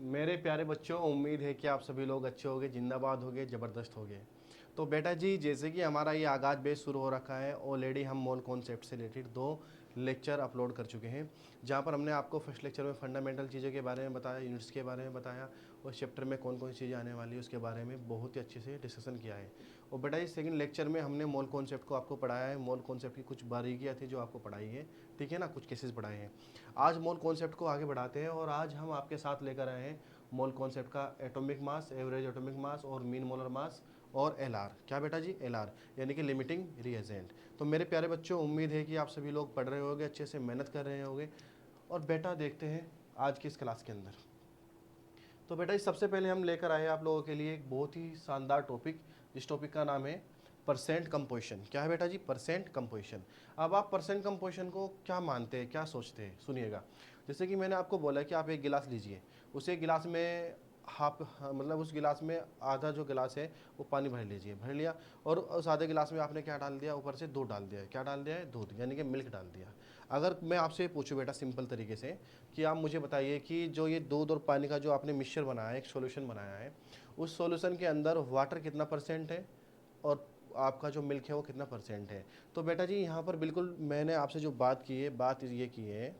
मेरे प्यारे बच्चों, उम्मीद है कि आप सभी लोग अच्छे होंगे, जिंदाबाद होंगे, ज़बरदस्त होंगे। तो बेटा जी, जैसे कि हमारा ये आगाज़ बेस शुरू हो रखा है, ऑलरेडी हम मोल कॉन्सेप्ट से रिलेटेड 2 लेक्चर अपलोड कर चुके हैं, जहाँ पर हमने आपको फर्स्ट लेक्चर में फंडामेंटल चीज़ों के बारे में बताया, यूनिट्स के बारे में बताया और चैप्टर में कौन कौन सी चीज़ें आने वाली है उसके बारे में बहुत ही अच्छे से डिस्कशन किया है। और बेटा जी, सेकंड लेक्चर में हमने मोल कॉन्सेप्ट को आपको पढ़ाया है, मोल कॉन्सेप्ट की कुछ बारीकियाँ थी जो आपको पढ़ाई है, ठीक है ना, कुछ केसेस पढ़ाए हैं। आज मोल कॉन्सेप्ट को आगे बढ़ाते हैं और आज हम आपके साथ लेकर आए हैं मोल कॉन्सेप्ट का एटॉमिक मास, एवरेज एटॉमिक मास और मीन मोलर मास और एलआर। क्या बेटा जी? एलआर यानी कि लिमिटिंग रिएजेंट। तो मेरे प्यारे बच्चों, उम्मीद है कि आप सभी लोग पढ़ रहे होंगे, अच्छे से मेहनत कर रहे होंगे। और बेटा देखते हैं आज की इस क्लास के अंदर। तो बेटा जी, सबसे पहले हम लेकर आए आप लोगों के लिए एक बहुत ही शानदार टॉपिक, जिस टॉपिक का नाम है परसेंट कंपोजिशन। क्या है बेटा जी? Percent composition. अब आप परसेंट कंपोजिशन को क्या मानते हैं, क्या सोचते हैं, सुनिएगा। जैसे कि मैंने आपको बोला कि आप एक गिलास लीजिए, उसे गिलास में हाफ, मतलब उस गिलास में आधा जो गिलास है वो पानी भर लीजिए, भर लिया, और उस आधे गिलास में आपने क्या डाल दिया, ऊपर से दूध डाल दिया है। क्या डाल दिया है? दूध, यानी कि मिल्क डाल दिया। अगर मैं आपसे पूछूं बेटा सिंपल तरीके से कि आप मुझे बताइए कि जो ये दूध और पानी का जो आपने मिक्सचर बनाया है, एक सॉल्यूशन बनाया है, उस सॉल्यूशन के अंदर वाटर कितना परसेंट है और आपका जो मिल्क है वो कितना परसेंट है। तो बेटा जी, यहाँ पर बिल्कुल मैंने आपसे जो बात की है, बात ये की है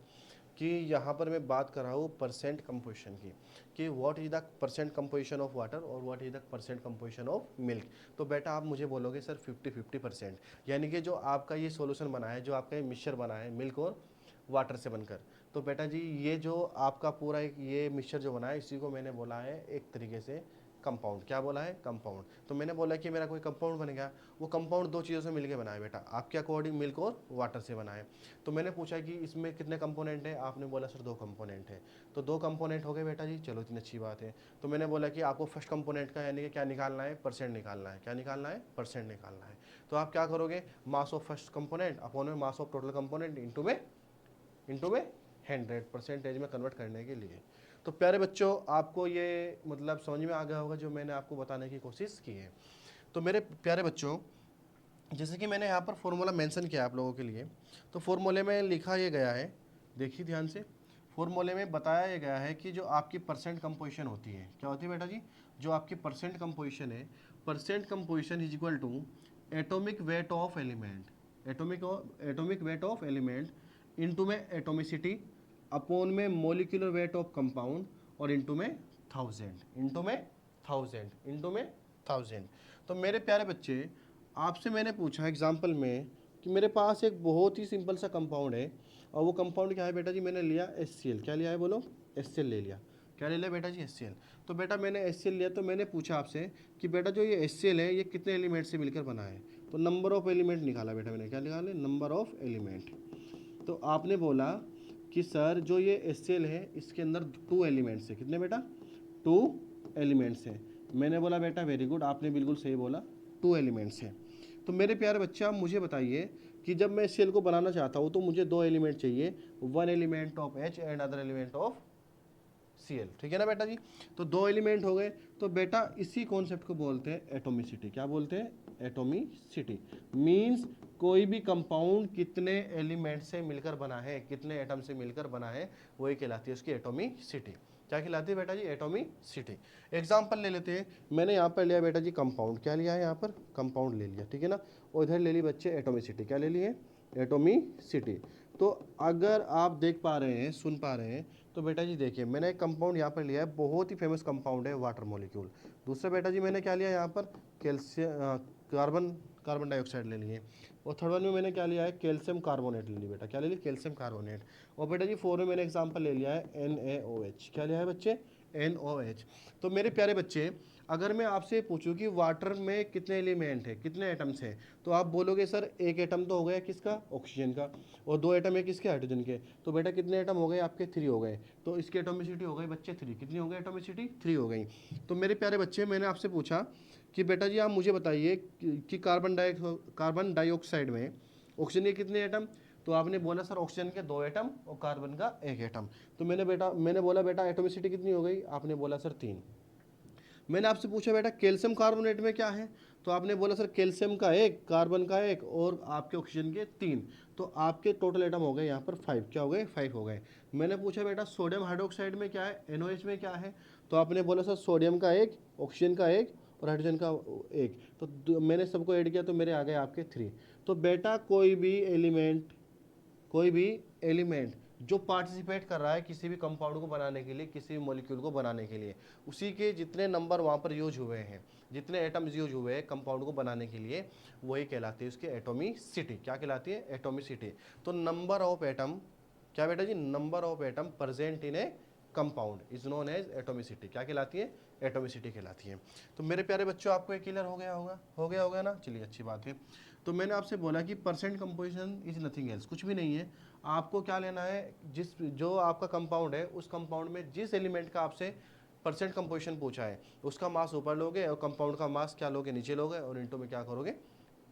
कि यहाँ पर मैं बात कर रहा हूँ परसेंट कंपोजिशन की, कि what is the percent composition of water और what is the percent composition of milk. तो बेटा आप मुझे बोलोगे सर 50-50%, यानी कि जो आपका ये सॉल्यूशन बना है, जो आपका ये मिक्सचर बना है मिल्क और वाटर से बनकर, तो बेटा जी ये जो आपका पूरा एक ये मिक्सचर जो बना है, इसी को मैंने बोला है एक तरीके से कंपाउंड। क्या बोला है? कंपाउंड। तो मैंने बोला कि मेरा कोई कंपाउंड बन गया, वो कंपाउंड दो चीज़ों से मिलकर बना है बेटा, आपके अकॉर्डिंग मिल्क और वाटर से बना है। तो मैंने पूछा कि इसमें कितने कंपोनेंट है, आपने बोला सर 2 कंपोनेंट है। तो 2 कंपोनेंट हो गए बेटा जी, चलो इतनी अच्छी बात है। तो मैंने बोला कि आपको फर्स्ट कंपोनेंट का यानी कि क्या निकालना है? परसेंट निकालना है। क्या निकालना है? परसेंट निकालना है। तो आप क्या करोगे? Mass of first component upon में mass of total component into में 100 परसेंटेज में कन्वर्ट करने के लिए। तो प्यारे बच्चों, आपको ये मतलब समझ में आ गया होगा जो मैंने आपको बताने की कोशिश की है। तो मेरे प्यारे बच्चों, जैसे कि मैंने यहाँ पर फॉर्मूला मेंशन किया आप लोगों के लिए, तो फॉर्मूले में लिखा ये गया है, देखिए ध्यान से। फॉर्मूले में बताया ये गया है कि जो आपकी परसेंट कंपोजिशन होती है, क्या होती है बेटा जी? जो आपकी परसेंट कंपोजिशन है, percent composition is equal to atomic weight of element, atomic weight of element into में एटोमिसिटी अपॉन में मोलिकुलर वेट ऑफ कंपाउंड और इनटू में 1000, इनटू में 1000, इनटू में 1000। तो मेरे प्यारे बच्चे, आपसे मैंने पूछा एग्जाम्पल में कि मेरे पास एक बहुत ही सिंपल सा कंपाउंड है, और वो कंपाउंड क्या है बेटा जी? मैंने लिया HCl। क्या लिया है बोलो? HCl ले लिया। क्या ले लिया बेटा जी? HCl। तो बेटा मैंने HCl लिया, तो मैंने पूछा आपसे कि बेटा जो ये HCl है ये कितने एलिमेंट से मिलकर बना है? तो नंबर ऑफ एलिमेंट निकाला बेटा मैंने। क्या निकाले? Number of element. तो आपने बोला कि सर जो ये HCl है इसके अंदर 2 एलिमेंट्स है। कितने बेटा? 2 एलिमेंट्स है। मैंने बोला बेटा वेरी गुड, आपने बिल्कुल सही बोला, 2 एलिमेंट्स है। तो मेरे प्यारे बच्चे, आप मुझे बताइए कि जब मैं HCl को बनाना चाहता हूँ तो मुझे 2 एलिमेंट चाहिए, 1 element of H and other element of Cl, ठीक है ना बेटा जी? तो 2 एलिमेंट हो गए। तो बेटा इसी कॉन्सेप्ट को बोलते हैं एटोमिसिटी। क्या बोलते हैं? एटोमिसिटी मींस कोई भी कंपाउंड कितने एलिमेंट से मिलकर बना है, कितने एटम से मिलकर बना है, वही कहलाती है उसकी एटोमिसिटी। क्या कहलाती है बेटा जी? एटोमिसिटी। एग्जांपल ले लेते हैं। मैंने यहाँ पर लिया बेटा जी कंपाउंड। क्या लिया है यहाँ पर? कंपाउंड ले लिया, ठीक है ना। और इधर ले ली बच्चे एटोमिसिटी। क्या ले ली है? एटोमिसिटी। तो अगर आप देख पा रहे हैं, सुन पा रहे हैं, तो बेटा जी देखिए, मैंने एक कंपाउंड यहाँ पर लिया है, बहुत ही फेमस कंपाउंड है, वाटर मॉलिक्यूल। दूसरा बेटा जी मैंने क्या लिया यहाँ पर? कैल्शियम, कार्बन डाइऑक्साइड ले लिए। और थर्ड वन में मैंने क्या लिया है? कैल्शियम कार्बोनेट ले लिया बेटा। क्या ले लिया? Calcium carbonate. और बेटा जी 4 में मैंने एग्जाम्पल ले लिया है NaOH। क्या लिया है बच्चे? NaOH। तो मेरे प्यारे बच्चे, अगर मैं आपसे पूछूं कि वाटर में कितने एलिमेंट है, कितने एटम्स हैं, तो आप बोलोगे सर एक एटम तो हो गया किसका? ऑक्सीजन का। और 2 एटम है किसके? हाइड्रोजन के। तो बेटा कितने एटम हो गए आपके? 3 हो गए। तो इसकी एटोमिसिटी हो गई बच्चे 3। कितनी हो गई एटोमिसिटी? 3 हो गई। तो मेरे प्यारे बच्चे, मैंने आपसे पूछा कि बेटा जी आप मुझे बताइए कि कार्बन डाइऑक्साइड में ऑक्सीजन के कितने एटम? तो आपने बोला सर ऑक्सीजन के 2 एटम और कार्बन का 1 एटम। तो मैंने बोला बेटा एटोमिसिटी कितनी हो गई? आपने बोला सर 3। मैंने आपसे पूछा बेटा कैल्शियम कार्बोनेट में क्या है? तो आपने बोला सर कैल्शियम का 1, कार्बन का 1 और आपके ऑक्सीजन के 3, तो आपके टोटल एटम हो गए यहाँ पर 5। क्या हो गए? 5 हो गए। मैंने पूछा बेटा सोडियम हाइड्रोक्साइड में क्या है, NOH में क्या है, तो आपने बोला सर सोडियम का 1, ऑक्सीजन का 1 और हाइड्रोजन का 1, तो मैंने सबको ऐड किया तो मेरे आ गए आपके 3। तो बेटा कोई भी एलिमेंट जो पार्टिसिपेट कर रहा है किसी भी कंपाउंड को बनाने के लिए, किसी भी मॉलिक्यूल को बनाने के लिए, उसी के जितने नंबर वहाँ पर यूज हुए हैं, जितने एटम्स यूज हुए हैं कंपाउंड को बनाने के लिए, वही कहलाती है उसकी एटॉमिसिटी। क्या कहलाती है? एटॉमिसिटी। तो नंबर ऑफ एटम, क्या बेटा जी? Number of atom present in a compound is known as atomicity. क्या कहलाती है? एटॉमिसिटी कहलाती है। तो मेरे प्यारे बच्चों आपको ये क्लियर हो गया होगा ना? चलिए अच्छी बात है। तो मैंने आपसे बोला कि percent composition is nothing else, कुछ भी नहीं है। आपको क्या लेना है, जो आपका कंपाउंड है उस कंपाउंड में जिस एलिमेंट का आपसे परसेंट कंपोजिशन पूछा है उसका मास ऊपर लोगे और कंपाउंड का मास क्या लोगे? नीचे लोगे और इनटू में क्या करोगे?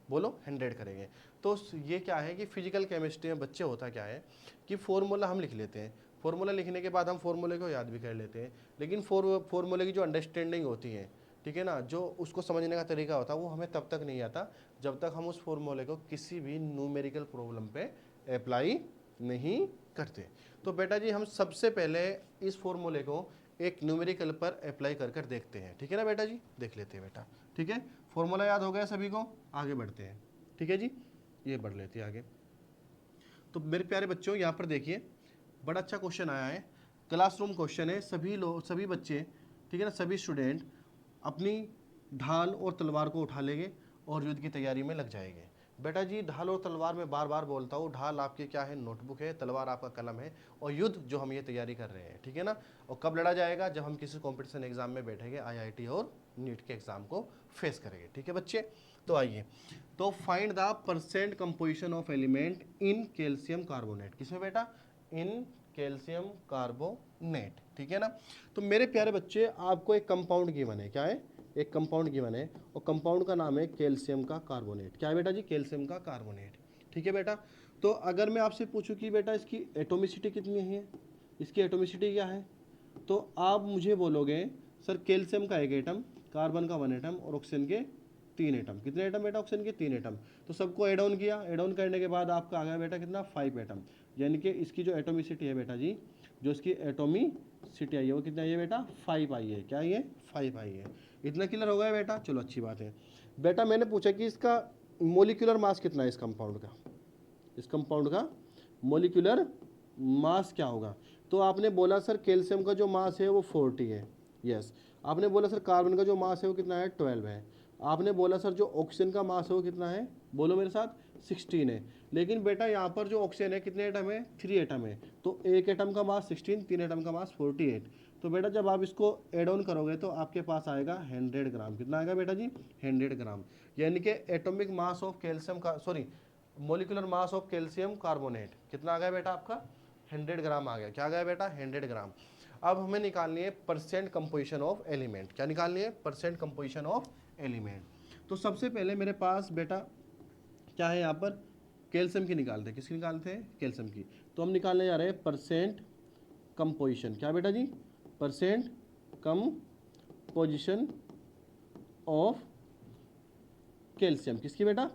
बोलो 100 करेंगे। तो ये क्या है कि फिजिकल केमिस्ट्री में बच्चे होता क्या है कि फॉर्मूला हम लिख लेते हैं, फॉर्मूला लिखने के बाद हम फॉर्मूले को याद भी कर लेते हैं, लेकिन फॉर्मूले की जो अंडरस्टैंडिंग होती है, ठीक है ना, जो उसको समझने का तरीका होता है वो हमें तब तक नहीं आता जब तक हम उस फॉर्मूले को किसी भी न्यूमेरिकल प्रॉब्लम पे अप्लाई नहीं करते। तो बेटा जी हम सबसे पहले इस फॉर्मूले को एक न्यूमेरिकल पर अप्लाई कर देखते हैं, ठीक है ना बेटा जी? देख लेते हैं बेटा, ठीक है? फॉर्मूला याद हो गया सभी को? आगे बढ़ते हैं, ठीक है जी? ये बढ़ लेते हैं आगे। तो मेरे प्यारे बच्चों यहाँ पर देखिए बड़ा अच्छा क्वेश्चन आया है, क्लासरूम क्वेश्चन है। सभी बच्चे, ठीक है ना, सभी स्टूडेंट अपनी ढाल और तलवार को उठा लेंगे और युद्ध की तैयारी में लग जाएंगे। बेटा जी ढाल और तलवार में बार बार बोलता हूँ, ढाल आपकी क्या है? नोटबुक है, तलवार आपका कलम है, और युद्ध जो हम ये तैयारी कर रहे हैं, ठीक है ना। और कब लड़ा जाएगा? जब हम किसी कॉम्पिटिशन एग्जाम में बैठेंगे, IIT और नीट के एग्जाम को फेस करेंगे, ठीक है बच्चे? तो आइए, तो find the percent composition of element in calcium carbonate. किसमें बेटा? इन कैल्शियम कार्बोनेट, ठीक है ना। तो मेरे प्यारे बच्चे आपको एक कंपाउंड गिवन है, क्या है? एक कंपाउंड गिवन है और कंपाउंड का नाम है कैल्शियम का कार्बोनेट। क्या है बेटा जी? कैल्शियम का कार्बोनेट, ठीक है बेटा। तो अगर मैं आपसे पूछूं कि बेटा इसकी एटोमिसिटी कितनी है, इसकी एटोमिसिटी क्या है, तो आप मुझे बोलोगे सर कैल्शियम का 1 एटम, कार्बन का 1 एटम और ऑक्सीजन के 3 एटम। कितने एटम बेटा? ऑक्सीजन के 3 एटम। तो सबको एड ऑन किया, एड ऑन करने के बाद आपका आ गया बेटा कितना? 5 एटम। यानी कि इसकी जो एटोमिसिटी है बेटा जी, जो इसकी एटोमिसिटी आई है वो कितना आई है बेटा? 5 आई है। क्या आई है? 5 आई है। इतना क्लियर हो गया बेटा? चलो अच्छी बात है। बेटा मैंने पूछा कि इसका मोलिकुलर मास कितना है इस कंपाउंड का, इस कंपाउंड का मोलिकुलर मास क्या होगा? तो आपने बोला सर कैल्शियम का जो मास है वो 40 है, यस। आपने बोला सर कार्बन का जो मास है वो कितना है? 12 है। आपने बोला सर जो ऑक्सीजन का मास है वो कितना है? बोलो मेरे साथ, 16 है। लेकिन बेटा यहाँ पर जो ऑक्सीजन है कितने एटम है? 3 एटम है। तो एक एटम का मास 16, 3 एटम का मास 48। तो बेटा जब आप इसको एड ऑन करोगे तो आपके पास आएगा 100 ग्राम। कितना आएगा बेटा जी? 100 ग्राम। यानी कि एटॉमिक मास ऑफ कैल्शियम का, sorry, molecular mass of calcium carbonate कितना आ गया बेटा आपका? 100 ग्राम आ गया। क्या आ गया बेटा? 100 ग्राम। अब हमें निकालनी है परसेंट कंपोजिशन ऑफ एलिमेंट। क्या निकालनी है? Percent composition of element. तो सबसे पहले मेरे पास बेटा क्या है यहाँ पर? कैल्शियम की निकालते हैं। किसकी निकालते हैं? कैल्शियम की। तो हम निकालने जा रहे हैं परसेंट कंपोजिशन। क्या बेटा जी? Percent composition of calcium. किसकी बेटा?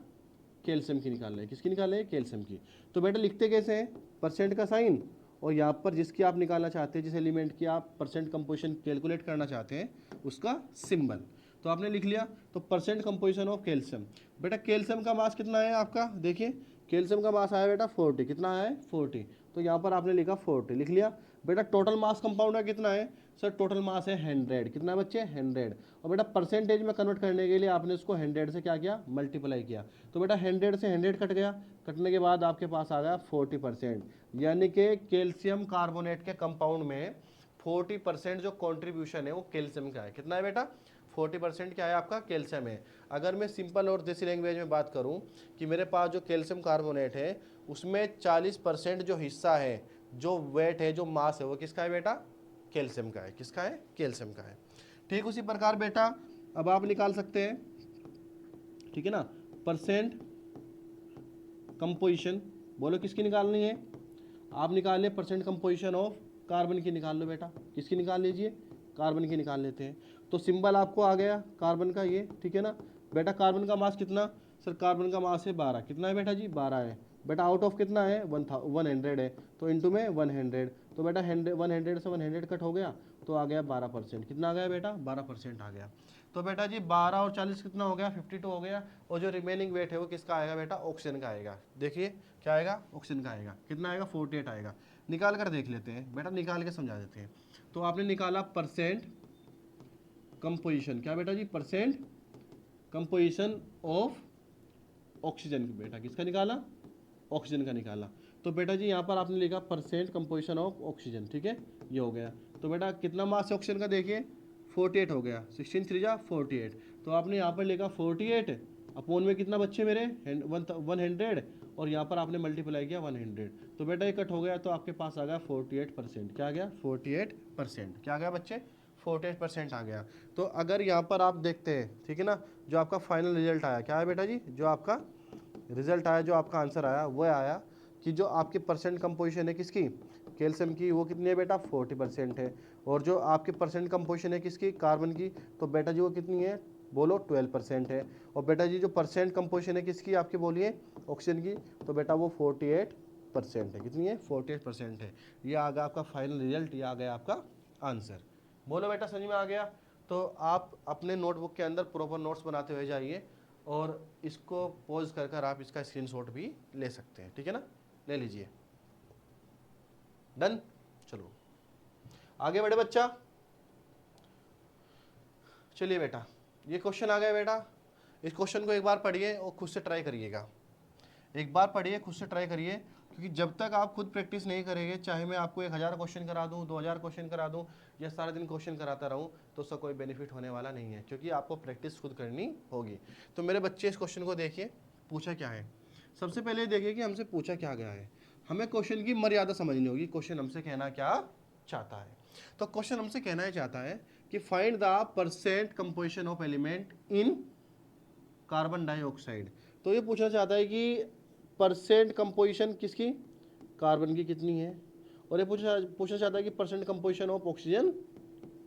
कैल्शियम की निकाल रहे हैं। किसकी निकाल रहे हैं? कैल्शियम की। तो बेटा लिखते कैसे हैं? परसेंट का साइन और यहाँ पर जिसकी आप निकालना चाहते हैं, जिस एलिमेंट की आप परसेंट कंपोजिशन कैलकुलेट करना चाहते हैं, उसका सिंबल। तो आपने लिख लिया। तो परसेंट कंपोजिशन ऑफ कैल्शियम। बेटा कैल्शियम का मास कितना है आपका? देखिए कैल्शियम का मास आया बेटा 40। कितना है? 40। तो यहाँ पर आपने लिखा 40, लिख लिया। बेटा टोटल मास कंपाउंड का कितना है? सर टोटल मास है 100। कितना है बच्चे? 100। और बेटा परसेंटेज में कन्वर्ट करने के लिए आपने इसको 100 से क्या किया? मल्टीप्लाई किया। तो बेटा 100 से 100 कट गया, कटने के बाद आपके पास आ गया 40%। यानी कि कैल्शियम कार्बोनेट के कंपाउंड में 40% जो कॉन्ट्रीब्यूशन है वो कैल्शियम का है। कितना है बेटा? 40% क्या है आपका? कैल्शियम है। अगर मैं सिंपल और देसी लैंग्वेज में बात करूं कि मेरे पास जो कैल्शियम कार्बोनेट है उसमें 40% जो हिस्सा है, जो वेट है, जो मास है, वो किसका है बेटा? कैल्शियम का है। किसका है? कैल्शियम का है। ठीक उसी प्रकार बेटा अब आप निकाल सकते हैं, ठीक है ना, परसेंट कंपोजिशन। बोलो किसकी निकालनी है? आप निकाल ले परसेंट कंपोजिशन ऑफ कार्बन की। निकाल लो बेटा। किसकी निकाल लीजिए? कार्बन की निकाल लेते हैं। तो सिंबल आपको आ गया कार्बन का ये, ठीक है ना। बेटा कार्बन का मास कितना, सर कार्बन का मास है 12, कितना है बेटा जी 12 है। बेटा आउट ऑफ कितना है 100 है, तो इंटू में 100, तो बेटा 100 से 100 कट हो गया, तो आ गया 12%। कितना आ गया बेटा 12% आ गया। तो बेटा जी 12 और 40 कितना हो गया 52 हो गया। और जो रिमेनिंग वेट है वो किसका आएगा बेटा, ऑक्सीजन का आएगा। देखिए क्या आएगा, ऑक्सीजन का आएगा। कितना आएगा 48 आएगा। निकाल कर देख लेते हैं बेटा, निकाल के समझा देते हैं। तो आपने निकाला परसेंट कंपोजिशन, क्या बेटा जी परसेंट कंपोजिशन ऑफ ऑक्सीजन, बेटा किसका निकाला, ऑक्सीजन का निकाला। तो बेटा जी यहाँ पर आपने लिखा परसेंट कंपोजिशन ऑफ ऑक्सीजन, ठीक है ये हो गया। तो बेटा कितना मास है ऑक्सीजन का, देखिए 48 हो गया, 16 3 जा 48। तो आपने यहाँ पर लिखा 48 अपोन में कितना बच्चे मेरे 100, और यहाँ पर आपने मल्टीप्लाई किया 100, तो बेटा ये कट हो गया, तो आपके पास आ गया 48%। क्या आ गया 48%, क्या आ गया बच्चे 48% आ गया। तो अगर यहाँ पर आप देखते हैं, ठीक है ना, जो आपका फाइनल रिजल्ट आया क्या है बेटा जी, जो आपका रिजल्ट आया, जो आपका आंसर आया वो आया कि जो आपकी परसेंट कंपोजिशन है किसकी, कैल्शियम की, वो कितनी है बेटा 40% है। और जो आपकी परसेंट कंपोजिशन है किसकी, कार्बन की, तो बेटा जी वो कितनी है बोलो 12% है। और बेटा जी जो परसेंट कंपोजिशन है किसकी आपकी बोलिए, ऑक्सीजन की, तो बेटा वो 48% है। कितनी है 48% है। ये आ गया आपका फाइनल रिजल्ट, ये आ गया आपका आंसर। बोलो बेटा समझ में आ गया। तो आप अपने नोटबुक के अंदर प्रॉपर नोट्स बनाते हुए जाइए, और इसको पॉज कर कर आप इसका स्क्रीनशॉट भी ले सकते हैं, ठीक है ना, ले लीजिए। डन, चलो आगे बढ़े बच्चा। चलिए बेटा ये क्वेश्चन आ गया बेटा, इस क्वेश्चन को एक बार पढ़िए और खुद से ट्राई करिएगा। एक बार पढ़िए खुद से ट्राई करिए, क्योंकि जब तक आप खुद प्रैक्टिस नहीं करेंगे, चाहे मैं आपको 1000 क्वेश्चन करा दूं, 2000 क्वेश्चन करा दूं, या सारा दिन क्वेश्चन कराता रहूं, तो उसका कोई बेनिफिट होने वाला नहीं है, क्योंकि आपको प्रैक्टिस खुद करनी होगी। तो मेरे बच्चे इस क्वेश्चन को देखिए, पूछा क्या है। सबसे पहले देखिए कि हमसे पूछा क्या गया है। हमें क्वेश्चन की मर्यादा समझनी होगी, क्वेश्चन हमसे कहना क्या चाहता है। तो क्वेश्चन हमसे कहना चाहता है कि find the percent composition of element in carbon dioxide. तो ये पूछना चाहता है कि परसेंट कंपोजिशन किसकी, कार्बन की कितनी है, और ये पूछना चाहता है कि परसेंट कंपोजिशन ऑफ ऑक्सीजन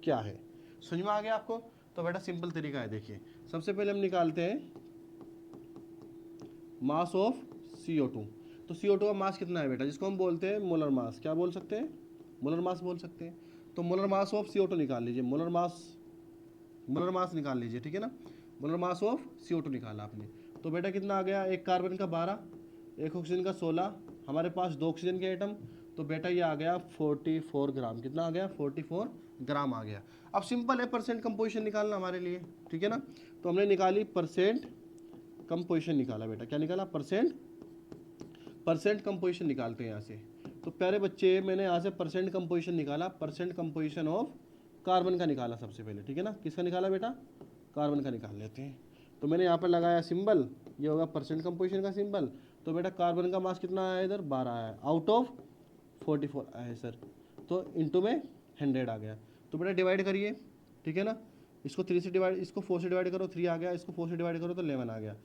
क्या है। समझ में आ गया आपको। तो बेटा सिंपल तरीका है, देखिए सबसे पहले हम निकालते हैं मास ऑफ CO2। तो CO2 का मास कितना है बेटा, जिसको हम बोलते हैं मोलर मास, क्या बोल सकते हैं, मोलर मास बोल सकते हैं। तो मोलर मास ऑफ CO2 निकाल लीजिए, मोलर मास निकाल लीजिए, ठीक है ना। मोलर मास ऑफ CO2 निकाला आपने, तो बेटा कितना आ गया, एक कार्बन का 12, एक ऑक्सीजन का 16, हमारे पास 2 ऑक्सीजन के एटम, तो बेटा ये आ गया 44 ग्राम। कितना आ गया 44 ग्राम आ गया। अब सिंपल है परसेंट कंपोजिशन निकालना हमारे लिए, ठीक है ना। तो हमने निकाली परसेंट कंपोजिशन, निकाला बेटा, क्या निकाला परसेंट कंपोजिशन निकालते हैं यहाँ से। तो प्यारे बच्चे मैंने यहाँ से परसेंट कंपोजिशन निकाला, परसेंट कंपोजिशन ऑफ कार्बन का निकाला सबसे पहले, ठीक है ना। किसका निकाला बेटा, कार्बन का निकाल लेते हैं। तो मैंने यहाँ पर लगाया सिंबल, ये होगा परसेंट कंपोजिशन का सिंबल। तो बेटा कार्बन का मास कितना आया इधर 12 आया, आउट ऑफ 44 आया है सर, तो इंटू में 100 आ गया। तो बेटा डिवाइड करिए, ठीक है ना, इसको 3 से डिवाइड, इसको 4 से डिवाइड करो 3 आ गया, इसको 4 से डिवाइड करो तो 11 आ गया।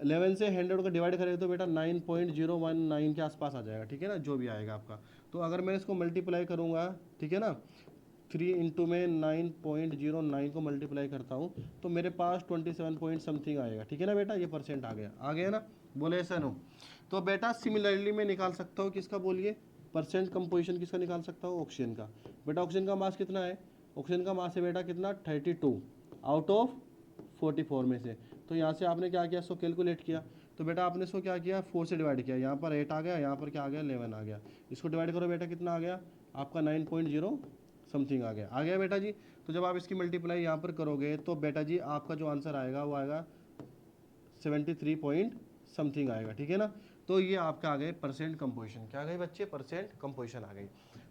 11 से 100 को डिवाइड करें तो बेटा 9.019 के आसपास आ जाएगा, ठीक है ना, जो भी आएगा आपका। तो अगर मैं इसको मल्टीप्लाई करूँगा, ठीक है ना, 3 इंटू में 9.09 को मल्टीप्लाई करता हूँ, तो मेरे पास 27 पॉइंट समथिंग आएगा, ठीक है ना बेटा, ये परसेंट आ गया ना, बोले ऐसा नो। तो बेटा सिमिलरली मैं निकाल सकता हूँ किसका बोलिए, परसेंट कंपोजिशन किसका निकाल सकता हूँ, ऑक्सीजन का। बेटा ऑक्सीजन का मास कितना है, ऑक्सीजन का मास है बेटा कितना 32 आउट ऑफ 44 में से। तो यहाँ से आपने क्या किया, इसको कैलकुलेट किया, तो बेटा आपने इसको क्या किया 4 से डिवाइड किया, यहाँ पर 8 आ गया, यहाँ पर क्या आ गया 11 आ गया। इसको डिवाइड करो बेटा कितना आ गया आपका 9.0 समथिंग आ गया बेटा जी। तो जब आप इसकी मल्टीप्लाई यहाँ पर करोगे तो बेटा जी आपका जो आंसर आएगा वो आएगा 73 पॉइंट समथिंग आएगा, ठीक है ना। तो ये आपका आ गए परसेंट कंपोजिशन, क्या आ गई बच्चे, परसेंट कंपोजिशन आ गई।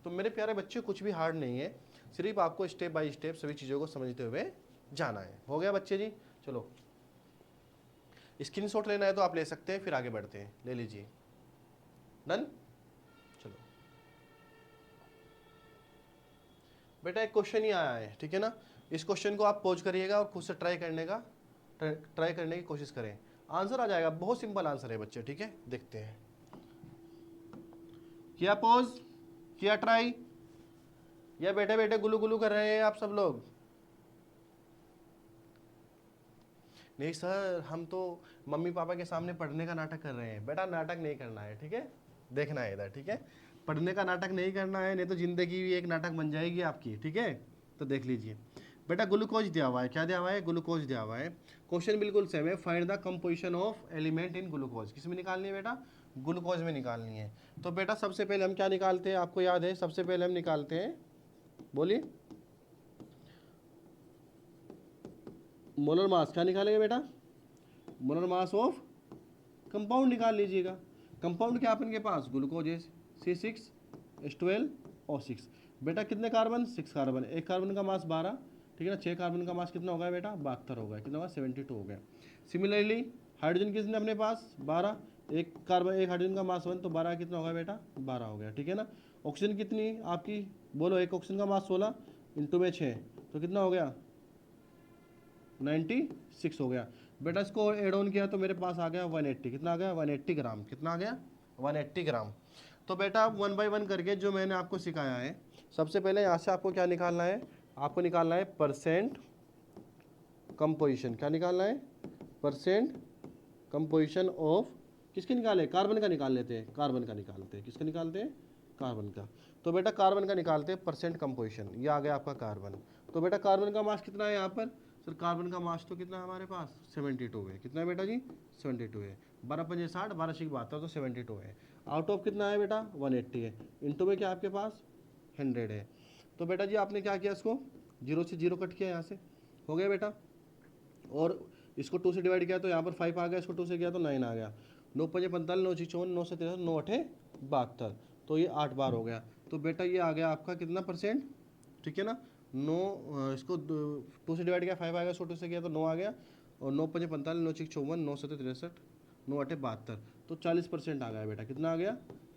तो मेरे प्यारे बच्चे कुछ भी हार्ड नहीं है, सिर्फ आपको स्टेप बाय स्टेप सभी चीज़ों को समझते हुए जाना है। हो गया बच्चे जी, चलो स्क्रीनशॉट लेना है तो आप ले सकते हैं, फिर आगे बढ़ते हैं, ले लीजिए। डन, चलो बेटा एक क्वेश्चन ही आया है, ठीक है ना। इस क्वेश्चन को आप पॉज करिएगा और खुद से ट्राई करने की कोशिश करें, आंसर आ जाएगा। बहुत सिंपल आंसर है बच्चे, ठीक है, देखते हैं। किया पॉज, किया ट्राई, या बैठे बैठे गुलू गुलू कर रहे हैं आप सब लोग। नहीं सर, हम तो मम्मी पापा के सामने पढ़ने का नाटक कर रहे हैं। बेटा नाटक नहीं करना है, ठीक है, देखना है इधर, ठीक है, पढ़ने का नाटक नहीं करना है, नहीं तो जिंदगी भी एक नाटक बन जाएगी आपकी, ठीक है। तो देख लीजिए बेटा, ग्लूकोज दिया हुआ है, क्या दिया हुआ है, ग्लूकोज दिया हुआ है। क्वेश्चन बिल्कुल सेम है, find the composition of element in glucose. किस में निकालनी है बेटा, ग्लूकोज में निकालनी है। तो बेटा सबसे पहले हम क्या निकालते हैं, आपको याद है, सबसे पहले हम निकालते हैं, बोलिए, मोलर मास। क्या निकालेंगे बेटा, मोलर मास ऑफ कंपाउंड निकाल लीजिएगा। कंपाउंड क्या अपन के पास, ग्लूकोज है, C6H12O6। बेटा कितने कार्बन, 6 कार्बन, एक कार्बन का मास 12, ठीक है ना, 6 कार्बन का मास कितना हो गया बेटा, 72 हो गया, कितना होगा, 72 हो गया। सिमिलरली हाइड्रोजन कितने अपने पास, 12, एक कार्बन, एक हाइड्रोजन का मास 1, तो 12 कितना होगा बेटा, 12 हो गया, ठीक है ना। ऑक्सीजन कितनी आपकी, बोलो, एक ऑक्सीजन का मास 16 इंटू में 6, तो कितना हो गया, 96 हो गया। बेटा इसको एड ऑन किया तो मेरे पास आ गया 180, कितना आ गया, 180 ग्राम, कितना आ गया, 180 ग्राम। तो बेटा 1 बाय 1 करके जो मैंने आपको सिखाया है, सबसे पहले यहाँ से आपको क्या निकालना है, आपको निकालना है परसेंट कंपोजिशन। क्या निकालना है, परसेंट कंपोजिशन ऑफ, किसके निकाले, कार्बन का निकाल लेते हैं, कार्बन का निकालते हैं, किसका निकालते हैं, कार्बन का। तो बेटा कार्बन का निकालते हैं परसेंट कंपोजिशन, ये आ गया आपका कार्बन। तो बेटा कार्बन का मास कितना है यहाँ पर, सर कार्बन का मास तो कितना है हमारे पास, 72 है, कितना है बेटा जी, 72 है, 12 पंजे 60, 12 6 72, तो 72 है। आउट ऑफ कितना है बेटा, 180 है, इंटू में क्या आपके पास 100 है। तो बेटा जी आपने क्या किया, इसको 0 से 0 कट किया, यहाँ से हो गया बेटा, और इसको 2 से डिवाइड किया तो यहाँ पर 5 आ गया, इसको 2 से किया तो 9 आ गया, 9 पंजे 45, 9 6 54, 9 से 63, 9 8 72, तो ये 8 बार हो गया। तो बेटा ये आ गया आपका कितना परसेंट, ठीक है ना, 9, इसको 2 से डिवाइड किया 5 आ गया, इसको 2 से किया तो 9 आ गया, और 9 पंजे 45, 9 6 54, 9 7 63, 9 8 72, तो 40% आ गया बेटा, कितना आ गया,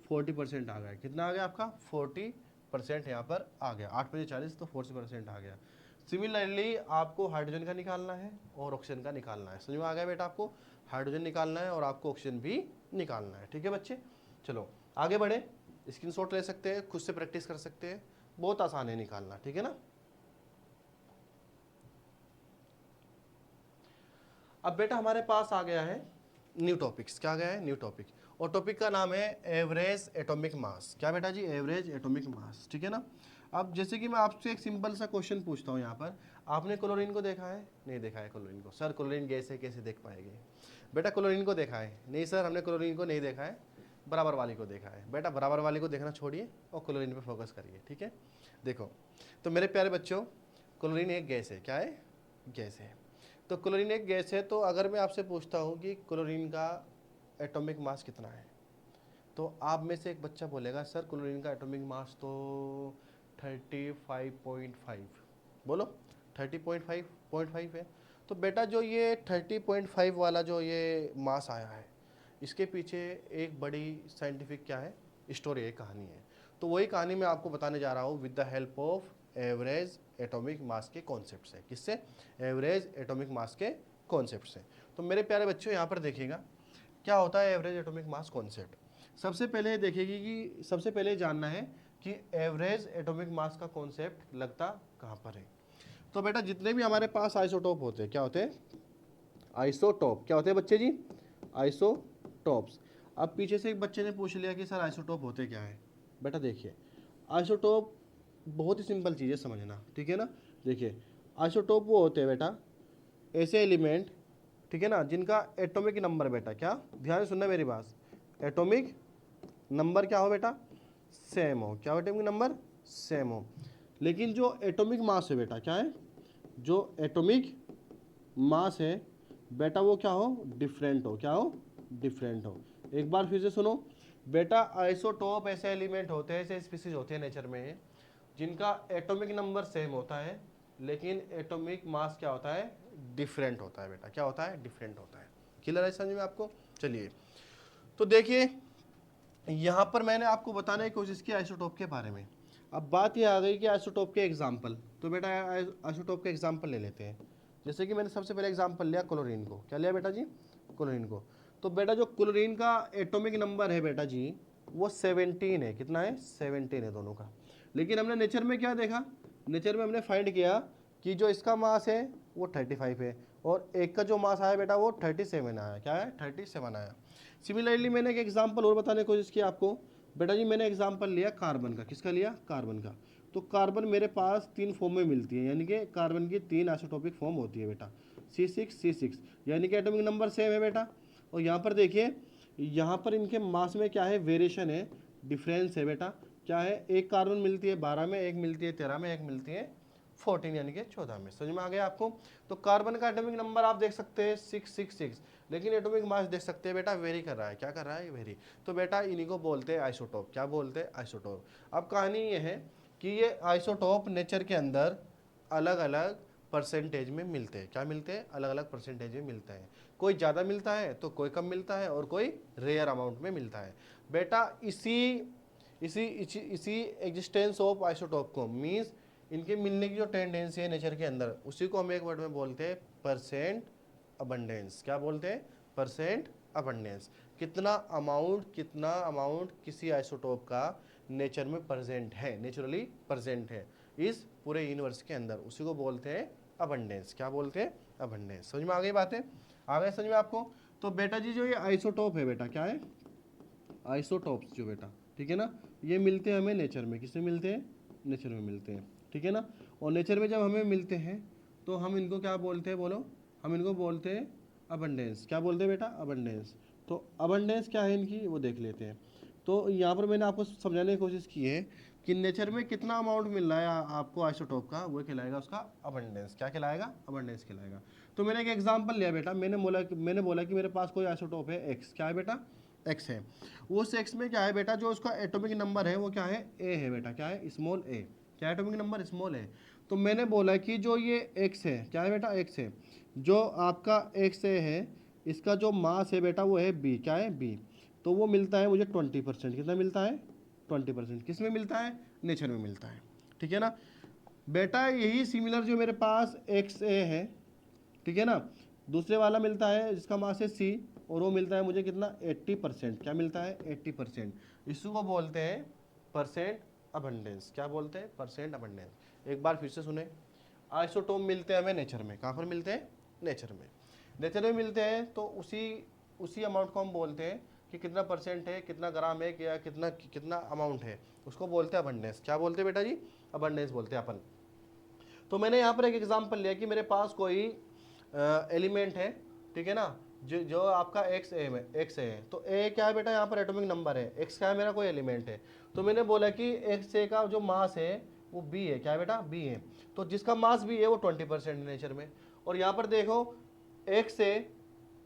40% आ गया, कितना आ गया आपका 40% यहाँ पर आ गया, 8 पंजे 40, तो 40% आ गया। सिमिलरली आपको हाइड्रोजन का निकालना है और ऑक्सीजन का निकालना है, समझ में आ गया बेटा, आपको हाइड्रोजन निकालना है और आपको ऑक्सीजन भी निकालना है, ठीक है बच्चे। चलो आगे बढ़े, स्क्रीनशॉट ले सकते हैं, खुद से प्रैक्टिस कर सकते हैं, बहुत आसान है निकालना, ठीक है ना। अब बेटा हमारे पास आ गया है न्यू टॉपिक्स, क्या गया है, न्यू टॉपिक, और टॉपिक का नाम है एवरेज एटॉमिक मास। क्या बेटा जी, एवरेज एटॉमिक मास, ठीक है ना। अब जैसे कि मैं आपसे एक सिंपल सा क्वेश्चन पूछता हूँ यहाँ पर, आपने क्लोरीन को देखा है, नहीं देखा है क्लोरीन को, सर क्लोरीन गैस है कैसे देख पाएंगे। बेटा क्लोरीन को देखा है, नहीं सर हमने क्लोरीन को नहीं देखा है, बराबर वाली को देखा है। बेटा बराबर वाली को देखना छोड़िए और क्लोरीन पे फोकस करिए, ठीक है। देखो तो मेरे प्यारे बच्चों, क्लोरीन एक गैस है, क्या है, गैस है। तो क्लोरीन एक गैस है, तो अगर मैं आपसे पूछता हूँ कि क्लोरीन का एटॉमिक मास कितना है, तो आप में से एक बच्चा बोलेगा सर क्लोरीन का एटॉमिक मास तो 35.5, बोलो 30.5 है। तो बेटा जो ये 30.5 वाला जो ये मास आया है, इसके पीछे एक बड़ी साइंटिफिक क्या है, स्टोरी है, कहानी है। तो वही कहानी मैं आपको बताने जा रहा हूँ with the help of average atomic मास के कॉन्सेप्ट से। किससे, एवरेज एटॉमिक मास के कॉन्सेप्ट से। तो मेरे प्यारे बच्चों यहाँ पर देखिएगा क्या होता है एवरेज एटॉमिक मास कॉन्सेप्ट। सबसे पहले देखिएगी कि सबसे पहले जानना है कि एवरेज एटॉमिक मास का कॉन्सेप्ट लगता कहाँ पर है। तो बेटा जितने भी हमारे पास आइसोटोप होते हैं, क्या होते हैं, आइसोटोप, क्या होते हैं बच्चे जी, आइसोटोप्स। अब पीछे से एक बच्चे ने पूछ लिया कि सर आइसोटोप होते क्या है। बेटा देखिए आइसोटोप बहुत ही सिंपल चीज़ है समझना, ठीक है ना। देखिए आइसोटोप वो होते हैं बेटा ऐसे एलिमेंट, ठीक है ना, जिनका एटॉमिक नंबर, बेटा क्या, ध्यान से सुनना मेरी बात, एटॉमिक नंबर क्या हो बेटा, सेम हो। क्या हो, एटॉमिक नंबर सेम हो, लेकिन जो एटॉमिक मास है बेटा क्या है, जो एटॉमिक मास है बेटा वो क्या हो, डिफरेंट हो। क्या हो, डिफरेंट हो। एक बार फिर से सुनो बेटा, आइसोटोप ऐसे एलिमेंट होते हैं, ऐसे स्पीसीज होते हैं नेचर में जिनका एटॉमिक नंबर सेम होता है, लेकिन एटॉमिक मास क्या होता है, डिफरेंट होता है। बेटा क्या होता है, डिफरेंट होता है। क्लियर है समझ में आपको। चलिए तो देखिए यहाँ पर मैंने आपको बताने की कोशिश की आइसोटोप के बारे में। अब बात ये आ गई कि आइसोटोप के एग्जाम्पल, तो बेटा आइसोटोप के एग्जाम्पल ले लेते हैं। जैसे कि मैंने सबसे पहले एग्जाम्पल लिया क्लोरीन को, क्या लिया बेटा जी, क्लोरीन को। तो बेटा जो क्लोरीन का एटॉमिक नंबर है बेटा जी वो 17 है। कितना है, 17 है दोनों का। लेकिन हमने नेचर में क्या देखा, नेचर में हमने फाइंड किया कि जो इसका मास है वो 35 है और एक का जो मास आया बेटा वो 37 आया। क्या है? 37 आया। सिमिलरली मैंने एक एग्जांपल और बताने की कोशिश की आपको। बेटा जी मैंने एग्जांपल लिया कार्बन का। किसका लिया? कार्बन का। तो कार्बन मेरे पास 3 फॉर्म में मिलती है, यानी कि कार्बन की 3 आइसोटोपिक फॉर्म होती है बेटा, C6 यानी कि एटॉमिक नंबर सेम है बेटा। और यहाँ पर देखिए, यहाँ पर इनके मास में क्या है? वेरिएशन है, डिफरेंस है बेटा। क्या है? एक कार्बन मिलती है 12 में, एक मिलती है 13 में, एक मिलती है 14 यानी कि 14 में। समझ में आ गया आपको? तो कार्बन का एटॉमिक नंबर आप देख सकते हैं 666, लेकिन एटॉमिक मास देख सकते हैं बेटा वेरी कर रहा है। क्या कर रहा है? वेरी। तो बेटा इन्हीं को बोलते हैं आइसोटोप। क्या बोलते हैं? आइसोटोप। अब कहानी ये है कि ये आइसोटोप नेचर के अंदर अलग अलग परसेंटेज में मिलते हैं। क्या मिलते हैं? अलग अलग परसेंटेज में मिलते हैं। कोई ज़्यादा मिलता है तो कोई कम मिलता है और कोई रेयर अमाउंट में मिलता है बेटा। इसी इसी इसी इसी एग्जिस्टेंस ऑफ आइसोटोप को मीन्स इनके मिलने की जो टेंडेंसी है नेचर के अंदर, उसी को हम एक वर्ड में बोलते हैं परसेंट अबंडेंस। क्या बोलते हैं? Percent abundance. कितना अमाउंट किसी आइसोटोप का नेचर में प्रेजेंट है, नेचुरली प्रेजेंट है इस पूरे यूनिवर्स के अंदर, उसी को बोलते हैं अबंडेंस। क्या बोलते हैं? अबंडेंस। समझ में आ गई बातें? आ गए समझ में आपको? तो बेटा जी जो ये आइसोटोप है बेटा, क्या है? आइसोटोप्स जो बेटा, ठीक है ना, ये मिलते हैं हमें नेचर में। किसमें मिलते हैं? नेचर में मिलते हैं, ठीक है ना। और नेचर में जब हमें मिलते हैं तो हम इनको क्या बोलते हैं? बोलो। हम इनको बोलते हैं अबंडेंस। क्या बोलते हैं बेटा? अबंडेंस। तो अबंडेंस क्या है इनकी, वो देख लेते हैं। तो यहाँ पर मैंने आपको समझाने की कोशिश की है कि नेचर में कितना अमाउंट मिल रहा है आपको आइसोटोप का, वो कहलाएगा उसका अबंडेंस। क्या कहलाएगा? अबंडेंस कहलाएगा। तो मैंने एक एग्जांपल लिया बेटा, मैंने बोला कि मेरे पास कोई आइसोटोप है एक्स। क्या है बेटा? एक्स है। उस एक्स में क्या है बेटा? जो उसका एटॉमिक नंबर है वो क्या है? ए है बेटा। क्या है? स्मॉल ए। क्या एटॉमिक नंबर? स्मॉल है। तो मैंने बोला कि जो ये एक्स है, क्या है बेटा? एक्स है। जो आपका एक्स ए है, इसका जो मास है बेटा वो है बी। क्या है? बी। तो वो मिलता है मुझे 20%। कितना मिलता है? 20%। किस में मिलता है? नेचर में मिलता है, ठीक है ना बेटा। यही सिमिलर जो मेरे पास एक्स ए है, ठीक है ना, दूसरे वाला मिलता है जिसका मास है सी, और वो मिलता है मुझे कितना? 80%। क्या मिलता है? 80%। इसको बोलते हैं परसेंट अबंडेंस। क्या बोलते हैं? Percent abundance. एक बार फिर से सुने, आइसोटोप मिलते हैं हमें नेचर में। कहाँ पर मिलते हैं? नेचर में। नेचर में मिलते हैं तो उसी उसी अमाउंट को हम बोलते हैं कि कितना परसेंट है, कितना ग्राम है, या कितना कितना अमाउंट है, उसको बोलते हैं अबंडेंस। क्या बोलते हैं बेटा जी? अबंडेंस बोलते हैं अपन। तो मैंने यहाँ पर एक एग्जांपल लिया कि मेरे पास कोई एलिमेंट है, ठीक है ना, जो आपका एक्स ए में एक्स ए है। तो ए क्या है बेटा? यहाँ पर एटॉमिक नंबर है। एक्स क्या है? मेरा कोई एलिमेंट है। तो मैंने बोला कि एक्स ए का जो मास है वो बी है। क्या है बेटा? बी है। तो जिसका मास बी है वो 20% नेचर में। और यहाँ पर देखो एक्स ए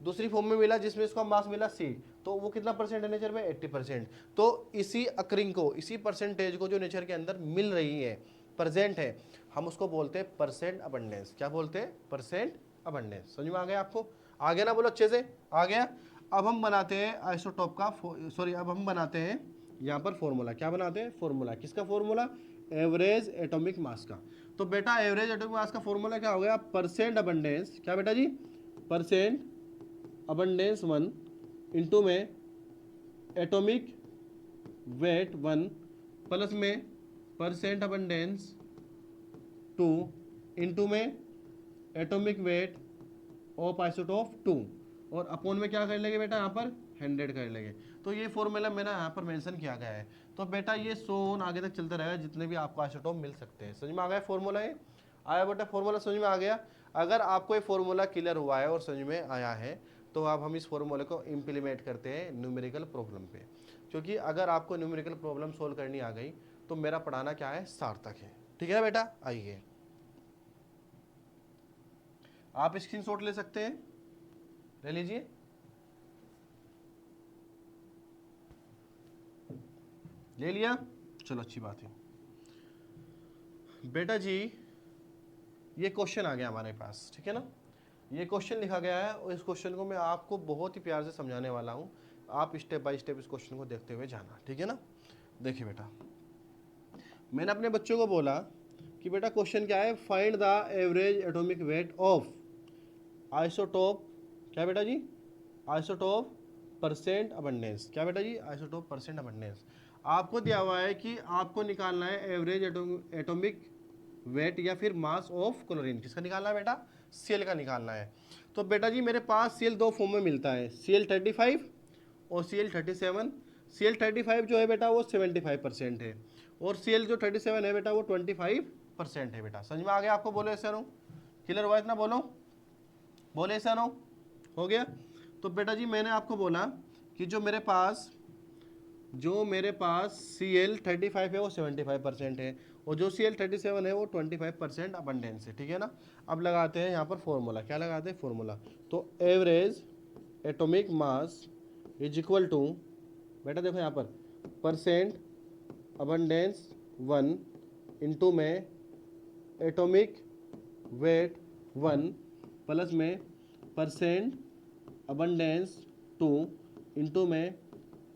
दूसरी फॉर्म में मिला जिसमें इसका मास मिला सी, तो वो कितना परसेंट है नेचर में? 80%। तो इसी अकरिंग को, इसी परसेंटेज को जो नेचर के अंदर मिल रही है, प्रेजेंट है, हम उसको बोलते हैं परसेंट अबंडेंस। क्या बोलते हैं? Percent abundance. समझ में आ गया आपको? आ गया ना? बोलो अच्छे से। आ गया। अब हम बनाते हैं आइसोटोप का अब हम बनाते हैं यहाँ पर फॉर्मूला। क्या बनाते हैं? फॉर्मूला। किसका फॉर्मूला? एवरेज एटॉमिक मास का। तो बेटा एवरेज एटॉमिक मास का फॉर्मूला क्या हो गया? Percent abundance. क्या बेटा जी? परसेंट अबंडेंस 1 इंटू में एटॉमिक वेट 1 प्लस में परसेंट अबंडेंस 2 इंटू में एटॉमिक वेट ऑफ आइसोटोप 2, और अपॉन में क्या कर लेंगे बेटा? यहाँ पर 100 कर लेंगे। तो ये फॉर्मूला मेरा यहाँ पर मेंशन किया गया है। तो बेटा ये सोन आगे तक चलता रहेगा जितने भी आपको आइसोटोप मिल सकते हैं। समझ में आ गया फॉर्मूला? ये आया बेटा? फॉर्मूला समझ में आ गया? अगर आपको ये फॉर्मूला क्लियर हुआ है और समझ में आया है तो अब हम इस फॉर्मूले को इम्प्लीमेंट करते हैं न्यूमेरिकल प्रॉब्लम पे, क्योंकि अगर आपको न्यूमेरिकल प्रॉब्लम सोल्व करनी आ गई तो मेरा पढ़ाना क्या है? सार्थक है। ठीक है ना बेटा? आइए, आप स्क्रीनशॉट ले सकते हैं, ले लीजिए। ले लिया? चलो अच्छी बात है बेटा जी। ये क्वेश्चन आ गया हमारे पास, ठीक है ना, ये क्वेश्चन लिखा गया है और इस क्वेश्चन को मैं आपको बहुत ही प्यार से समझाने वाला हूँ। आप स्टेप बाय स्टेप इस क्वेश्चन को देखते हुए जाना, ठीक है ना। देखिए बेटा, मैंने अपने बच्चों को बोला कि बेटा क्वेश्चन क्या है? Find the average atomic weight of isotope. क्या बेटा जी? Isotope percent abundance. क्या बेटा जी? Isotope percent abundance. आपको दिया हुआ है कि आपको निकालना है एवरेज एटॉमिक वेट या फिर मास ऑफ क्लोरीन। किसका निकालना है बेटा? Cl का निकालना है। तो बेटा जी मेरे पास Cl दो फॉर्म में मिलता है, Cl35 और Cl37। Cl35 जो है बेटा वो 75% है और Cl जो 37 है बेटा वो 25% है बेटा। समझ में आ गया आपको? बोलो ऐसा नो, क्लियर हुआ इतना? बोलो बोले ऐसा नो, हो गया? तो बेटा जी मैंने आपको बोला कि जो मेरे पास Cl35 है वो 75% है और जो Cl37 है वो 25% अबंडेंस है, ठीक है ना। अब लगाते हैं यहाँ पर फॉर्मूला। क्या लगाते हैं? फॉर्मूला। तो average atomic mass is equal to, बेटा देखो यहाँ पर, परसेंट अबंडेंस 1 इंटू में एटॉमिक वेट 1 प्लस में परसेंट अबंडेंस 2 इंटू में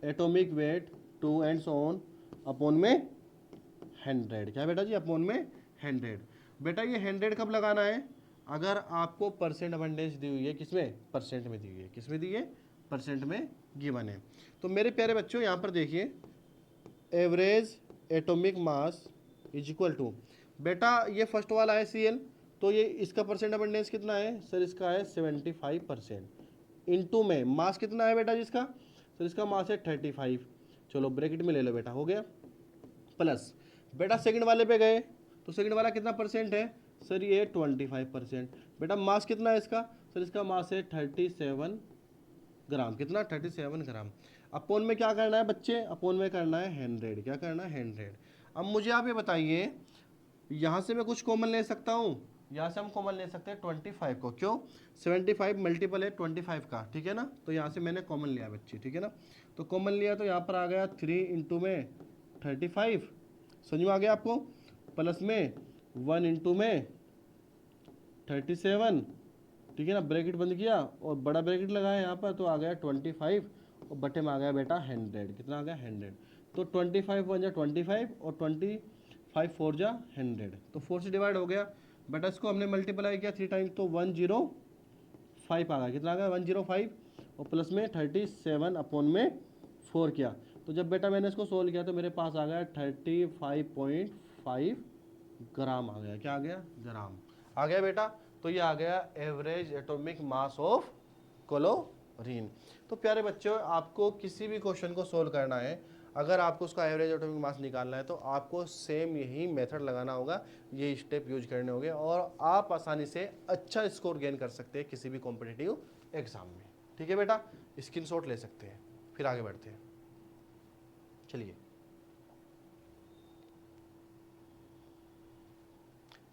atomic weight 2 and so on upon में 100। क्या बेटा जी? अपॉन में 100। बेटा ये 100 कब लगाना है? अगर आपको परसेंट अबंडेंस दी हुई है, किसमें? परसेंट में दी हुई है। किसमें दी है? परसेंट में गिवन है। तो मेरे प्यारे बच्चों यहाँ पर देखिए, average atomic mass is equal to, बेटा ये फर्स्ट वाला है Cl, तो ये इसका परसेंट अबंडेंस कितना है सर? इसका है 75%। इंटू में मास कितना है बेटा जिसका? सर इसका मास है 35। चलो ब्रैकेट में ले लो बेटा, हो गया। प्लस बेटा सेकंड वाले पे गए तो सेकंड वाला कितना परसेंट है सर? ये 25%। बेटा मास कितना है इसका? सर इसका मास है 37 ग्राम। कितना? 37 ग्राम। अपोन में क्या करना है बच्चे? अपोन में करना है 100। क्या करना है? 100। अब मुझे आप ये बताइए, यहाँ से मैं कुछ कॉमन ले सकता हूँ? यहाँ से हम कॉमन ले सकते हैं 25 को। क्यों? 75 मल्टीपल है 25 का, ठीक है ना। तो यहाँ से मैंने कॉमन लिया बच्चे, ठीक है ना। तो कॉमन लिया तो यहाँ पर आ गया 3 इंटू में 35, समझ में आ गया आपको? प्लस में 1 इंटू में 37, ठीक है ना। ब्रैकेट बंद किया और बड़ा ब्रैकेट लगाया यहाँ पर, तो आ गया 25 और बटे में आ गया बेटा 100। कितना आ गया? 100। तो 25 वन जा 25 और 25 4 जा 100, तो 4 से डिवाइड हो गया बेटा। इसको हमने मल्टीप्लाई किया 3 टाइम तो 105 आ गया। कितना आ गया? 105 और प्लस में 37 अपॉन में 4 किया। तो जब बेटा मैंने इसको सोल्व किया तो मेरे पास आ गया 35.5 ग्राम आ गया। क्या आ गया? ग्राम आ गया बेटा। तो ये आ गया average atomic mass of chlorine. तो प्यारे बच्चों, आपको किसी भी क्वेश्चन को सोल्व करना है, अगर आपको उसका एवरेज एटॉमिक मास निकालना है तो आपको सेम यही मेथड लगाना होगा, ये स्टेप यूज करने होंगे और आप आसानी से अच्छा स्कोर गेन कर सकते हैं किसी भी कॉम्पिटिटिव एग्जाम में। ठीक है बेटा, स्क्रीनशॉट ले सकते हैं। फिर आगे बढ़ते हैं। चलिए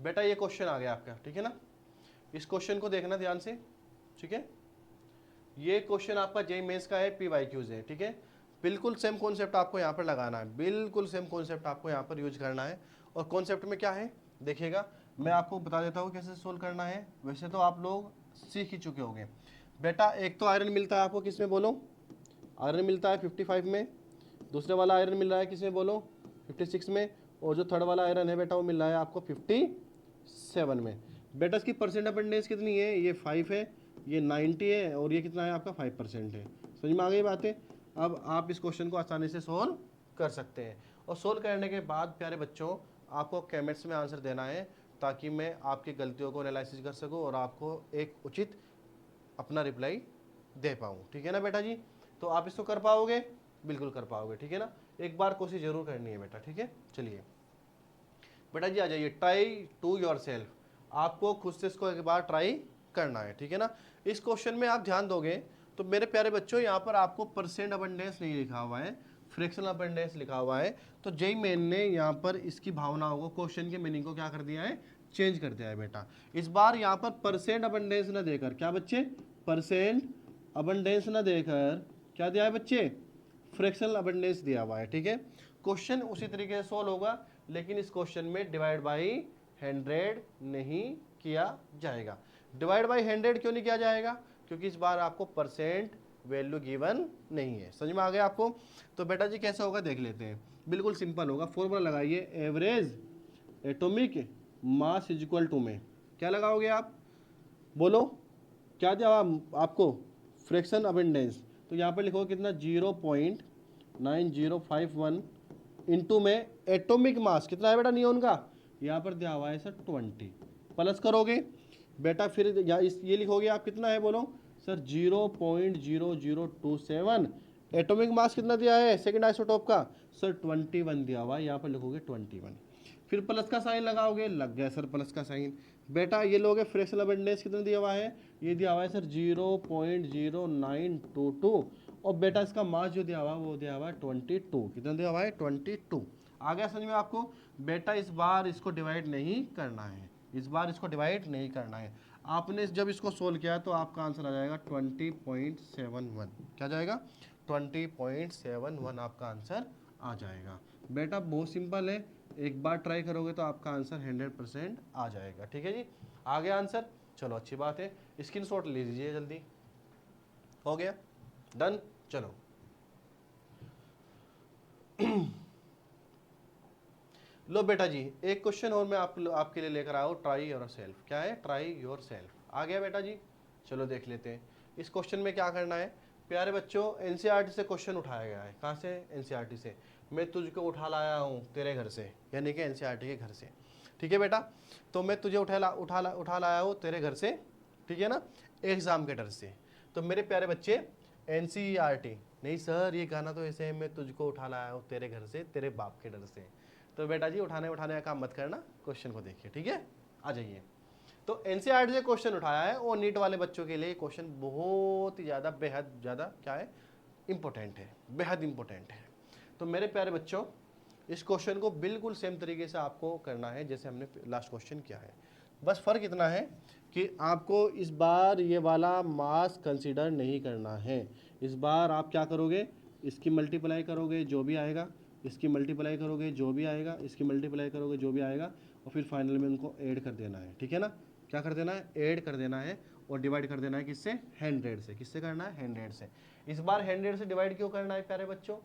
बेटा, ये क्वेश्चन आ गया आपका, ठीक है ना। इस क्वेश्चन को देखना ध्यान से, ठीक है। ये क्वेश्चन आपका जेईई मेंस का है, पीवाईक्यूज है, ठीक है। बिल्कुल सेम कॉन्सेप्ट आपको यहाँ पर लगाना है, बिल्कुल सेम कॉन्सेप्ट आपको यहाँ पर यूज करना है। और कॉन्सेप्ट में क्या है देखिएगा, मैं आपको बता देता हूँ कैसे सोल्व करना है। वैसे तो आप लोग सीख ही चुके होंगे बेटा। एक तो आयरन मिलता है आपको, किसमें बोलो? आयरन मिलता है 55 में। दूसरे वाला आयरन मिल रहा है किसमें बोलो? 56 में। और जो थर्ड वाला आयरन है बेटा वो मिल रहा है आपको 57 में। बेटा इसकी परसेंट अबंडेंस कितनी है? ये 5 है, ये 90 है और ये कितना है आपका? 5% है। समझ में आ गई बातें? अब आप इस क्वेश्चन को आसानी से सोल्व कर सकते हैं। और सोल्व करने के बाद प्यारे बच्चों, आपको कमेंट्स में आंसर देना है ताकि मैं आपकी गलतियों को एनालिसिस कर सकूं और आपको एक उचित अपना रिप्लाई दे पाऊँ। ठीक है ना बेटा जी? तो आप इसको कर पाओगे? बिल्कुल कर पाओगे, ठीक है ना। एक बार कोशिश जरूर करनी है बेटा, ठीक है। चलिए बेटा जी आ जाइए। ट्राई टू योर सेल्फ, आपको खुद से इसको एक बार ट्राई करना है, ठीक है ना। इस क्वेश्चन में आप ध्यान दोगे तो मेरे प्यारे बच्चों, यहाँ पर आपको परसेंट अबंडेंस नहीं लिखा हुआ है, फ्रैक्शनल अबंडेंस लिखा हुआ है। तो जेईई मेन ने यहाँ पर इसकी भावनाओं को, क्वेश्चन के मीनिंग को क्या कर दिया है? चेंज कर दिया है बेटा। इस बार यहाँ पर परसेंट अबंडेंस ना देकर, क्या बच्चे? परसेंट अबंडेंस ना देकर क्या दिया है बच्चे? फ्रैक्शनल अबंडेंस दिया हुआ है, ठीक है। क्वेश्चन उसी तरीके से सोल्व होगा, लेकिन इस क्वेश्चन में डिवाइड बाई 100 नहीं किया जाएगा। डिवाइड बाई 100 क्यों नहीं किया जाएगा? क्योंकि इस बार आपको परसेंट वैल्यू गिवन नहीं है। समझ में आ गया आपको? तो बेटा जी कैसे होगा देख लेते हैं। बिल्कुल सिंपल होगा। फॉर्मूला लगाइए, average atomic mass is equal to में क्या लगाओगे आप? बोलो क्या जवाब आपको? Fraction abundance. तो यहाँ पर लिखो कितना? 0.9051 इंटू में एटॉमिक मास कितना है बेटा नियोन का? यहाँ पर दिया हुआ है सर 20, प्लस करोगे बेटा फिर ये लिखोगे आप कितना है बोलो सर 0.0027। एटॉमिक मास कितना दिया है सेकंड आइसोटोप का सर 21 दिया हुआ है, यहाँ पर लिखोगे 21, फिर प्लस का साइन लगाओगे, लग गया सर प्लस का साइन। बेटा ये लोगे फ्रैक्शनल अबंडेंस कितना दिया हुआ है, ये दिया हुआ है सर 0.0922, और बेटा इसका मास जो दिया हुआ है वो दिया हुआ है 22, कितना दिया हुआ है 22। आ गया समझ में आपको। बेटा इस बार इसको डिवाइड नहीं करना है, इस बार इसको डिवाइड नहीं करना है। आपने जब इसको सोल्व किया तो आपका आंसर आ जाएगा 20.71, क्या जाएगा 20.71 आपका आंसर आ जाएगा। बेटा बहुत सिंपल है, एक बार ट्राई करोगे तो आपका आंसर 100% आ जाएगा। ठीक है जी, आ गया आंसर, चलो अच्छी बात है, स्क्रीनशॉट ले लीजिए जल्दी। हो गया डन, चलो लो बेटा जी एक क्वेश्चन और मैं आपके लिए लेकर आया हूँ, ट्राई योर सेल्फ। क्या है ट्राई योर सेल्फ, आ गया बेटा जी, चलो देख लेते हैं। इस क्वेश्चन में क्या करना है प्यारे बच्चों, एनसीईआरटी से क्वेश्चन उठाया गया है। कहाँ से, एनसीईआरटी से। मैं तुझको उठा लाया हूँ तेरे घर से, यानी कि एनसीईआरटी के घर से। ठीक है बेटा, तो मैं तुझे उठा लाया हूँ तेरे घर से, ठीक है ना, एग्जाम के डर से। तो मेरे प्यारे बच्चे एनसीईआरटी नहीं सर ये गाना तो ऐसे है, मैं तुझको उठा लाया हूँ तेरे घर से तेरे बाप के डर से। तो बेटा जी उठाने का काम मत करना, क्वेश्चन को देखिए। ठीक है, आ जाइए। तो एनसीईआरटी से क्वेश्चन उठाया है और नीट वाले बच्चों के लिए क्वेश्चन बहुत ही ज़्यादा बेहद ज़्यादा क्या है इंपॉर्टेंट है, बेहद इंपॉर्टेंट है। तो मेरे प्यारे बच्चों इस क्वेश्चन को बिल्कुल सेम तरीके से आपको करना है जैसे हमने लास्ट क्वेश्चन किया है। बस फ़र्क इतना है कि आपको इस बार ये वाला मास कंसीडर नहीं करना है। इस बार आप क्या करोगे, इसकी मल्टीप्लाई करोगे जो भी आएगा, इसकी मल्टीप्लाई करोगे जो भी आएगा, इसकी मल्टीप्लाई करोगे जो भी आएगा, और फिर फाइनल में उनको ऐड कर देना है। ठीक है ना, क्या कर देना है, ऐड कर देना है, और डिवाइड कर देना है किससे, 100 से। किससे करना है, 100 से। इस बार 100 से डिवाइड क्यों करना है प्यारे बच्चों,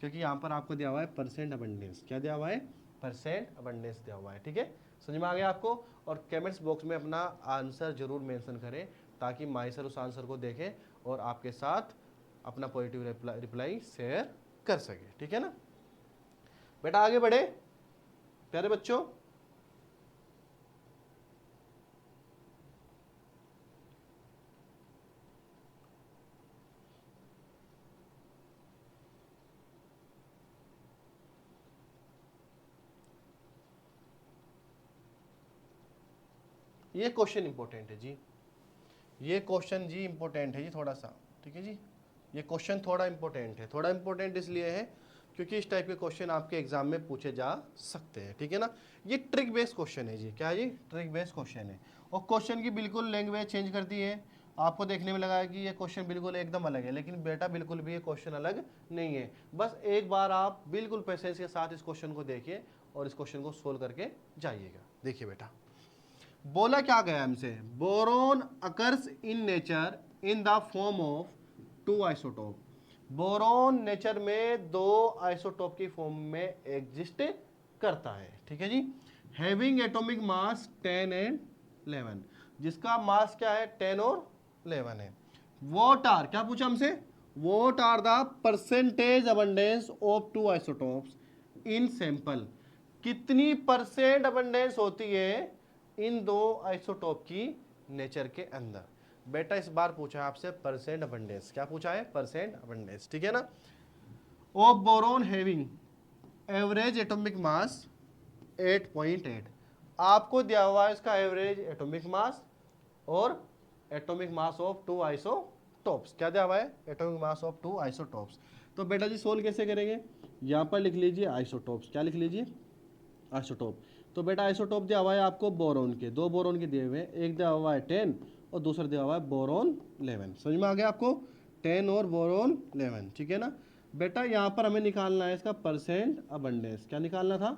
क्योंकि यहाँ पर आपको दिया हुआ है परसेंट अबंडेंस। क्या दिया हुआ है, परसेंट अबंडेंस दिया हुआ है। ठीक है, समझ में आ गया आपको। और कमेंट्स बॉक्स में अपना आंसर जरूर मेंशन करें ताकि माई सर उस आंसर को देखें और आपके साथ अपना पॉजिटिव रिप्लाई शेयर कर सके। ठीक है ना बेटा, आगे बढ़े प्यारे बच्चों। ये क्वेश्चन इंपॉर्टेंट है जी, ये क्वेश्चन जी इंपॉर्टेंट है जी थोड़ा सा। ठीक है जी, ये क्वेश्चन थोड़ा इंपॉर्टेंट है। थोड़ा इंपॉर्टेंट इसलिए है क्योंकि इस टाइप के क्वेश्चन आपके एग्जाम में पूछे जा सकते हैं। ठीक है ना, ये ट्रिक बेस्ड क्वेश्चन है जी। क्या है जी, ट्रिक बेस्ड क्वेश्चन है। और क्वेश्चन की बिल्कुल लैंग्वेज चेंज कर दी है। आपको देखने में लगा कि ये क्वेश्चन बिल्कुल एकदम अलग है, लेकिन बेटा बिल्कुल भी ये क्वेश्चन अलग नहीं है। बस एक बार आप बिल्कुल पेशेंस के साथ इस क्वेश्चन को देखिए और इस क्वेश्चन को सोल्व करके जाइएगा। देखिए बेटा, बोला क्या गया हमसे, boron occurs in nature in the form of 2 isotope. Boron nature में 2 आइसोटोप की फॉर्म में एग्जिस्ट करता है। ठीक है जी, हैविंग एटॉमिक मास 10 एंड 11, जिसका मास क्या है 10 और 11 है। व्हाट आर, क्या पूछा हमसे, what are the percentage abundance of 2 isotopes in sample. कितनी परसेंट अबंडेंस होती है इन 2 आइसोटोप की नेचर के अंदर। बेटा इस बार पूछा है आपसे परसेंट अबंडेंस, क्या पूछा है, परसेंट अबंडेंस। ठीक है ना, of boron having average atomic मास 8.8। आपको दिया हुआ है इसका एवरेज एटॉमिक मास और एटॉमिक मास ऑफ 2 आइसोटोप्स। क्या दिया हुआ है, एटॉमिक मास ऑफ 2 आइसोटोप्स। तो बेटा जी सोल्व कैसे करेंगे, यहां पर लिख लीजिए आइसोटोप्स। क्या लिख लीजिए, आइसोटोप। तो बेटा आइसोटोप दिया हुआ है आपको बोरोन के, 2 बोरोन के दिए हुए हैं, एक दिया हुआ है 10 और दूसरा दिया हुआ है बोरोन 11। समझ में आ गया आपको, 10 और बोरोन 11। ठीक है ना बेटा, यहाँ पर हमें निकालना है इसका परसेंट अबंडेंस। क्या निकालना था,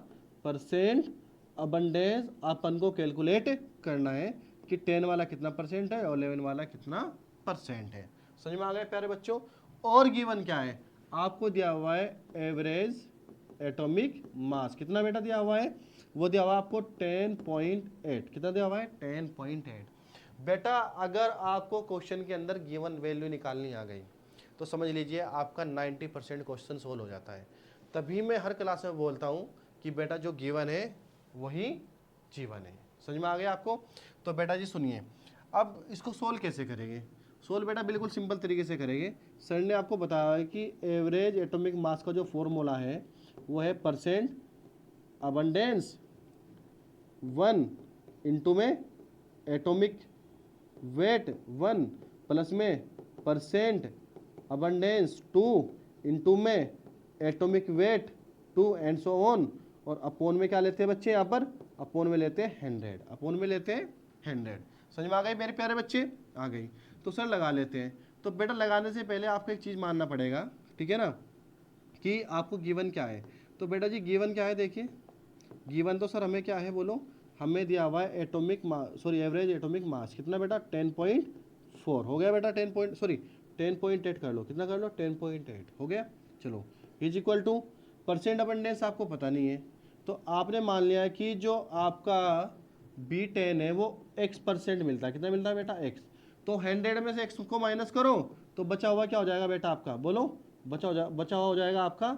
परसेंट अबंडेंस। अपन को कैलकुलेट करना है कि 10 वाला कितना परसेंट है और 11 वाला कितना परसेंट है। समझ में आ गया प्यारे बच्चों। और गिवन क्या है, आपको दिया हुआ है एवरेज एटॉमिक मास। कितना बेटा दिया हुआ है, वो दिया हुआ है आपको 10.8। कितना दिया हुआ है, 10.8। बेटा अगर आपको क्वेश्चन के अंदर गिवन वैल्यू निकालनी आ गई तो समझ लीजिए आपका 90% क्वेश्चन सोल्व हो जाता है। तभी मैं हर क्लास में बोलता हूँ कि बेटा जो गिवन है वही G1 है। समझ में आ गया आपको? तो बेटा जी सुनिए, अब इसको सोल्व कैसे करेंगे? सोल्व बेटा बिल्कुल सिंपल तरीके से करेंगे। सर ने आपको बताया है कि एवरेज एटॉमिक मास का जो फॉर्मूला है वो है परसेंट अबंडेंस 1 इंटू में एटॉमिक वेट 1 प्लस में परसेंट अबंडेंस 2 इंटू में atomic weight 2 and so on, और अपोन में क्या लेते हैं बच्चे यहाँ पर? अपोन में लेते हैं 100, अपोन में लेते हैं 100। समझ में आ गई मेरे प्यारे बच्चे? आ गई। तो सर लगा लेते हैं। तो बेटा लगाने से पहले आपको एक चीज़ मानना पड़ेगा, ठीक है ना, कि आपको गिवन क्या है। तो बेटा जी गिवन क्या है देखिए, गिवन तो सर हमें क्या है बोलो, हमें दिया हुआ है atomic mass, sorry average atomic मास कितना बेटा? 10.4 हो गया बेटा, 10.8 कर लो, कितना कर लो? 10.8 हो गया। चलो is equal two percent abundance आपको पता नहीं है, तो आपने मान लिया कि जो आपका B10 है वो x% मिलता है। कितना मिलता है बेटा? x। तो 100 में से x को माइनस करो तो बचा हुआ क्या हो जाएगा बेटा आपका? बोलो, बचा हुआ हो जाएगा आपका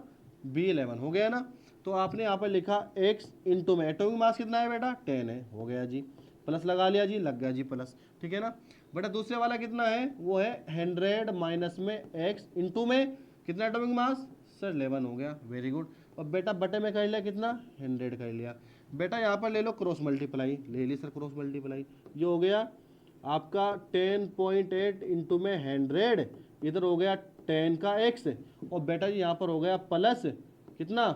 B11। हो गया ना? तो आपने यहाँ पर लिखा x इंटू में एटॉमिक मास कितना है बेटा? 10 है। हो गया जी, प्लस लगा लिया जी, लग गया जी प्लस, ठीक है ना बेटा? दूसरे वाला कितना है? वो है 100 माइनस में x इंटू में कितना एटॉमिक मास? सर 11 हो गया। Very good. और बेटा बटे में कर लिया कितना? 100 कर लिया। बेटा यहाँ पर ले लो क्रॉस मल्टीप्लाई, ले ली सर क्रॉस मल्टीप्लाई, ये हो गया आपका 10.8 इंटू में 100, इधर हो गया 10 का x, और बेटा जी यहाँ पर हो गया प्लस कितना?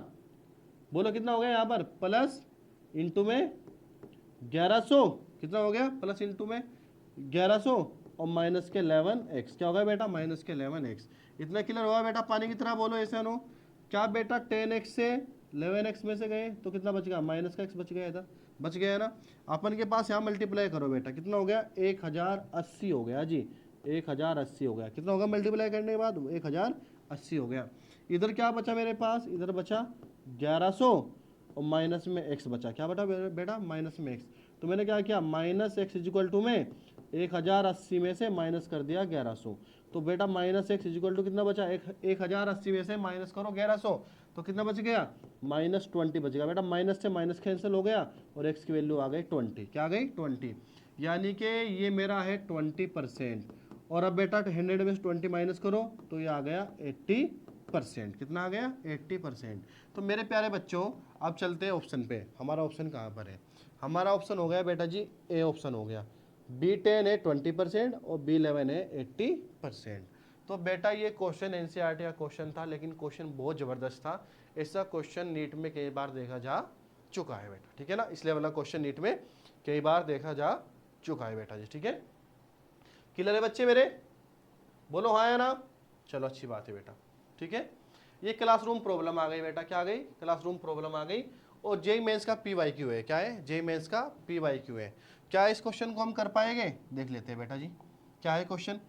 बोलो कितना हो गया यहाँ पर? प्लस इंटू में 1100, कितना हो गया? प्लस इंटू में 1100 और माइनस के 11x, क्या होगा बेटा? माइनस के 11x। इतना क्लियर होगा बेटा पानी की तरह? बोलो ऐसा नो क्या बेटा? 10x से 11x में से गए तो कितना बच गया? माइनस का x बच गया, इधर बच गया है ना? अपन के पास यहाँ मल्टीप्लाई करो बेटा, कितना हो गया? 1080 हो गया जी, 1080 हो गया। कितना होगा मल्टीप्लाई करने के बाद? 1080 हो गया। इधर क्या बचा मेरे पास? इधर बचा 1100 और माइनस में x बचा, क्या बटा बेटा? माइनस में x। तो मैंने क्या किया? माइनस x इजिक्वल टू में 1080 में से माइनस कर दिया 1100, तो बेटा माइनस x इजिक्वल टू कितना बचा? 1080 में से माइनस करो 1100 तो कितना बच गया? -20 बच गया बेटा। माइनस से माइनस कैंसिल हो गया और x की वैल्यू आ गई 20। क्या आ गई? 20, यानी कि ये मेरा है 20%। और अब बेटा 100 में से 20 माइनस करो तो ये आ गया 80%। कितना आ गया? 80%। तो मेरे प्यारे बच्चों अब चलते हैं ऑप्शन पे। हमारा ऑप्शन कहाँ पर है? हमारा ऑप्शन हो गया बेटा जी ए ऑप्शन हो गया। B10 है 20% और B11 है 80%। तो बेटा ये क्वेश्चन एनसीईआरटी का क्वेश्चन था, लेकिन क्वेश्चन बहुत ज़बरदस्त था। ऐसा क्वेश्चन नीट में कई बार देखा जा चुका है बेटा, ठीक है ना? इसलिए वाला क्वेश्चन नीट में कई बार देखा जा चुका है बेटा जी, ठीक है? क्लियर है बच्चे मेरे? बोलो हाँ या ना? चलो अच्छी बात है बेटा, ठीक है? ये क्लासरूम प्रॉब्लम आ गई बेटा। क्या आ गई? क्लासरूम प्रॉब्लम आ गई। और जेई मेंस का PYQ है। क्या है? जेई मेंस का PYQ है। क्या इस क्वेश्चन को हम कर पाएंगे? देख लेते हैं बेटा जी, क्या है क्वेश्चन।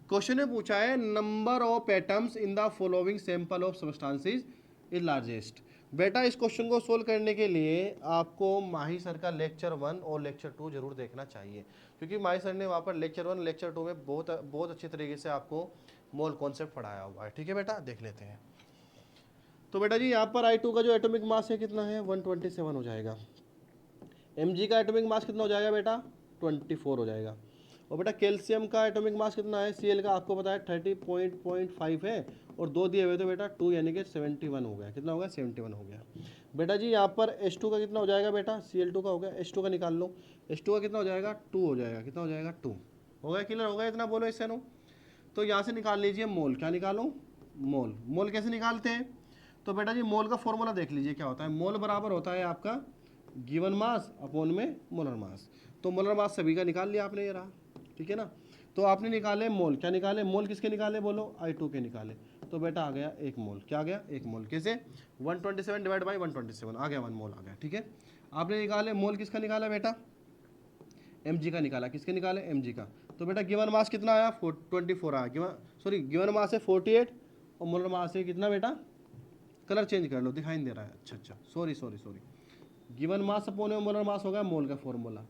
क्वेश्चन ने पूछा है number of atoms in the following sample of substances is largest. बेटा इस क्वेश्चन को सोल्व करने के लिए आपको माही सर का लेक्चर 1 और लेक्चर 2 जरूर देखना चाहिए, क्योंकि माही सर ने वहाँ पर लेक्चर 1 लेक्चर 2 में बहुत अच्छी तरीके से आपको मोल कॉन्सेप्ट पढ़ाया हुआ है, ठीक है बेटा? देख लेते हैं। तो बेटा जी यहाँ पर I2 का जो एटॉमिक मास है कितना है? 127 हो जाएगा। Mg का एटॉमिक मास कितना हो जाएगा बेटा? 24 हो जाएगा। और बेटा कैल्शियम का एटॉमिक मास कितना है? Cl का आपको पता है 30.5 है, और 2 दिए हुए तो बेटा 2 यानी कि 71 हो गया। कितना हो गया? 71 हो गया। बेटा जी यहाँ पर H2 का कितना हो जाएगा बेटा? Cl2 का हो गया, H2 का निकाल लो। H2 का कितना हो जाएगा? 2 हो जाएगा। कितना हो जाएगा? 2 हो गया। क्लियर हो गया? इतना बोलो इससे नो। तो यहाँ से निकाल लीजिए मोल। क्या निकालो? मोल। मोल कैसे निकालते हैं? तो बेटा जी मोल का फॉर्मूला देख लीजिए क्या होता है। मोल बराबर होता है आपका गिवन मास अपॉन में मोलर मास। तो मोलर मास सभी का निकाल लिया आपने, ये रहा, ठीक है ना? तो आपने निकाले मोल। क्या निकाले? मोल किसके निकाले बोलो? I2 के निकाले। तो बेटा आ गया 1 मोल। क्या आ गया? 1 मोल। कैसे? 127 डिवाइड बाई 127 आ गया 1 मोल आ गया, ठीक है? आपने निकाले मोल किसका निकाला बेटा? Mg का निकाला। किसके निकाले? Mg का। तो बेटा गिवन मास कितना आया? 24 आया। गिवन मास है 48 और मोलर मास है कितना बेटा? कलर चेंज कर लो, दिखाई नहीं दे रहा है। अच्छा, sorry. Given mass upon molar mass हो गया मोल का फॉर्मूला,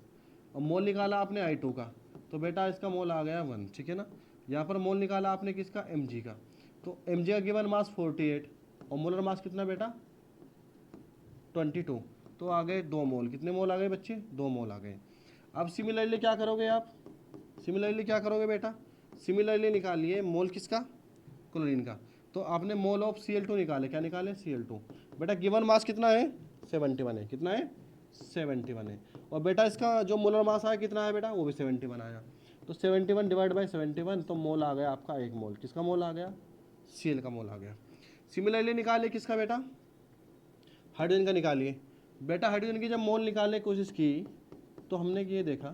और मोल निकाला आपने I2 का, तो बेटा इसका मोल आ गया 1, ठीक है ना? यहाँ पर मोल निकाला आपने किसका? Mg का। तो Mg का गिवन मास 48 और मोलर मास कितना बेटा? 22। तो आ गए 2 मोल। कितने मोल आ गए बच्चे? 2 मोल आ गए। अब सिमिलरली क्या करोगे आप? सिमिलरली क्या करोगे बेटा? सिमिलरली निकालिए मोल किसका? क्लोरीन का। तो आपने मोल ऑफ Cl2 निकाले। क्या निकाले? Cl2। बेटा गिवन मास कितना है? 71 है। कितना है? 71 है। और बेटा इसका जो मोलर मास आया कितना है बेटा? वो भी 71 आया। तो 71 डिवाइड बाई 71, तो मोल आ गया आपका 1 मोल। किसका मोल आ गया? Cl का मोल आ गया। सिमिलरली निकालिए किसका बेटा? हाइड्रोजन का निकालिए। बेटा हाइड्रोजन की जब मोल निकालने की कोशिश की तो हमने ये देखा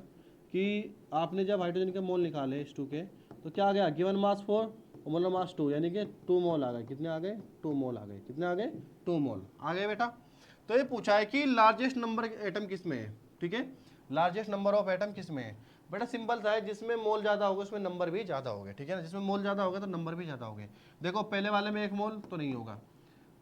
कि आपने जब हाइड्रोजन के मोल निकाले H2 के, तो क्या आ गया? गिवन मास 4 और मोलर मास 2, यानी कि 2 मोल आ गए। कितने आ गए? 2 मोल आ गए। कितने आ गए? 2 मोल आ गए बेटा। तो ये पूछा है कि लार्जेस्ट नंबर एटम किस में है, ठीक है, लार्जेस्ट नंबर ऑफ एटम किस में है। बेटा सिंपल सा है, जिसमें मोल ज़्यादा होगा उसमें नंबर भी ज़्यादा होगा, ठीक है ना, जिसमें मोल ज़्यादा होगा तो नंबर भी ज़्यादा होंगे। देखो पहले वाले में 1 मोल तो नहीं होगा,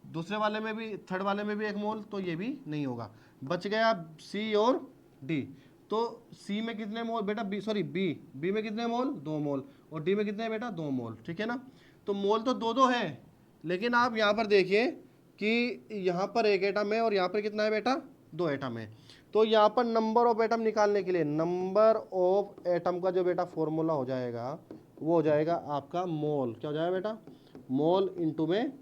दूसरे वाले में भी, थर्ड वाले में भी 1 मोल, तो ये भी नहीं होगा। बच गया सी और डी। तो सी में कितने मोल बेटा? बी में कितने मोल? 2 मोल। और डी में कितने बेटा? 2 मोल, ठीक है ना। तो मोल तो 2 है, लेकिन आप यहाँ पर देखिए कि यहाँ पर 1 एटम है और यहाँ पर कितना है बेटा? 2 एटम है। तो यहाँ पर नंबर ऑफ एटम निकालने के लिए नंबर ऑफ एटम का जो बेटा फॉर्मूला हो जाएगा वो हो जाएगा आपका मोल। क्या हो जाएगा बेटा? मोल इंटू में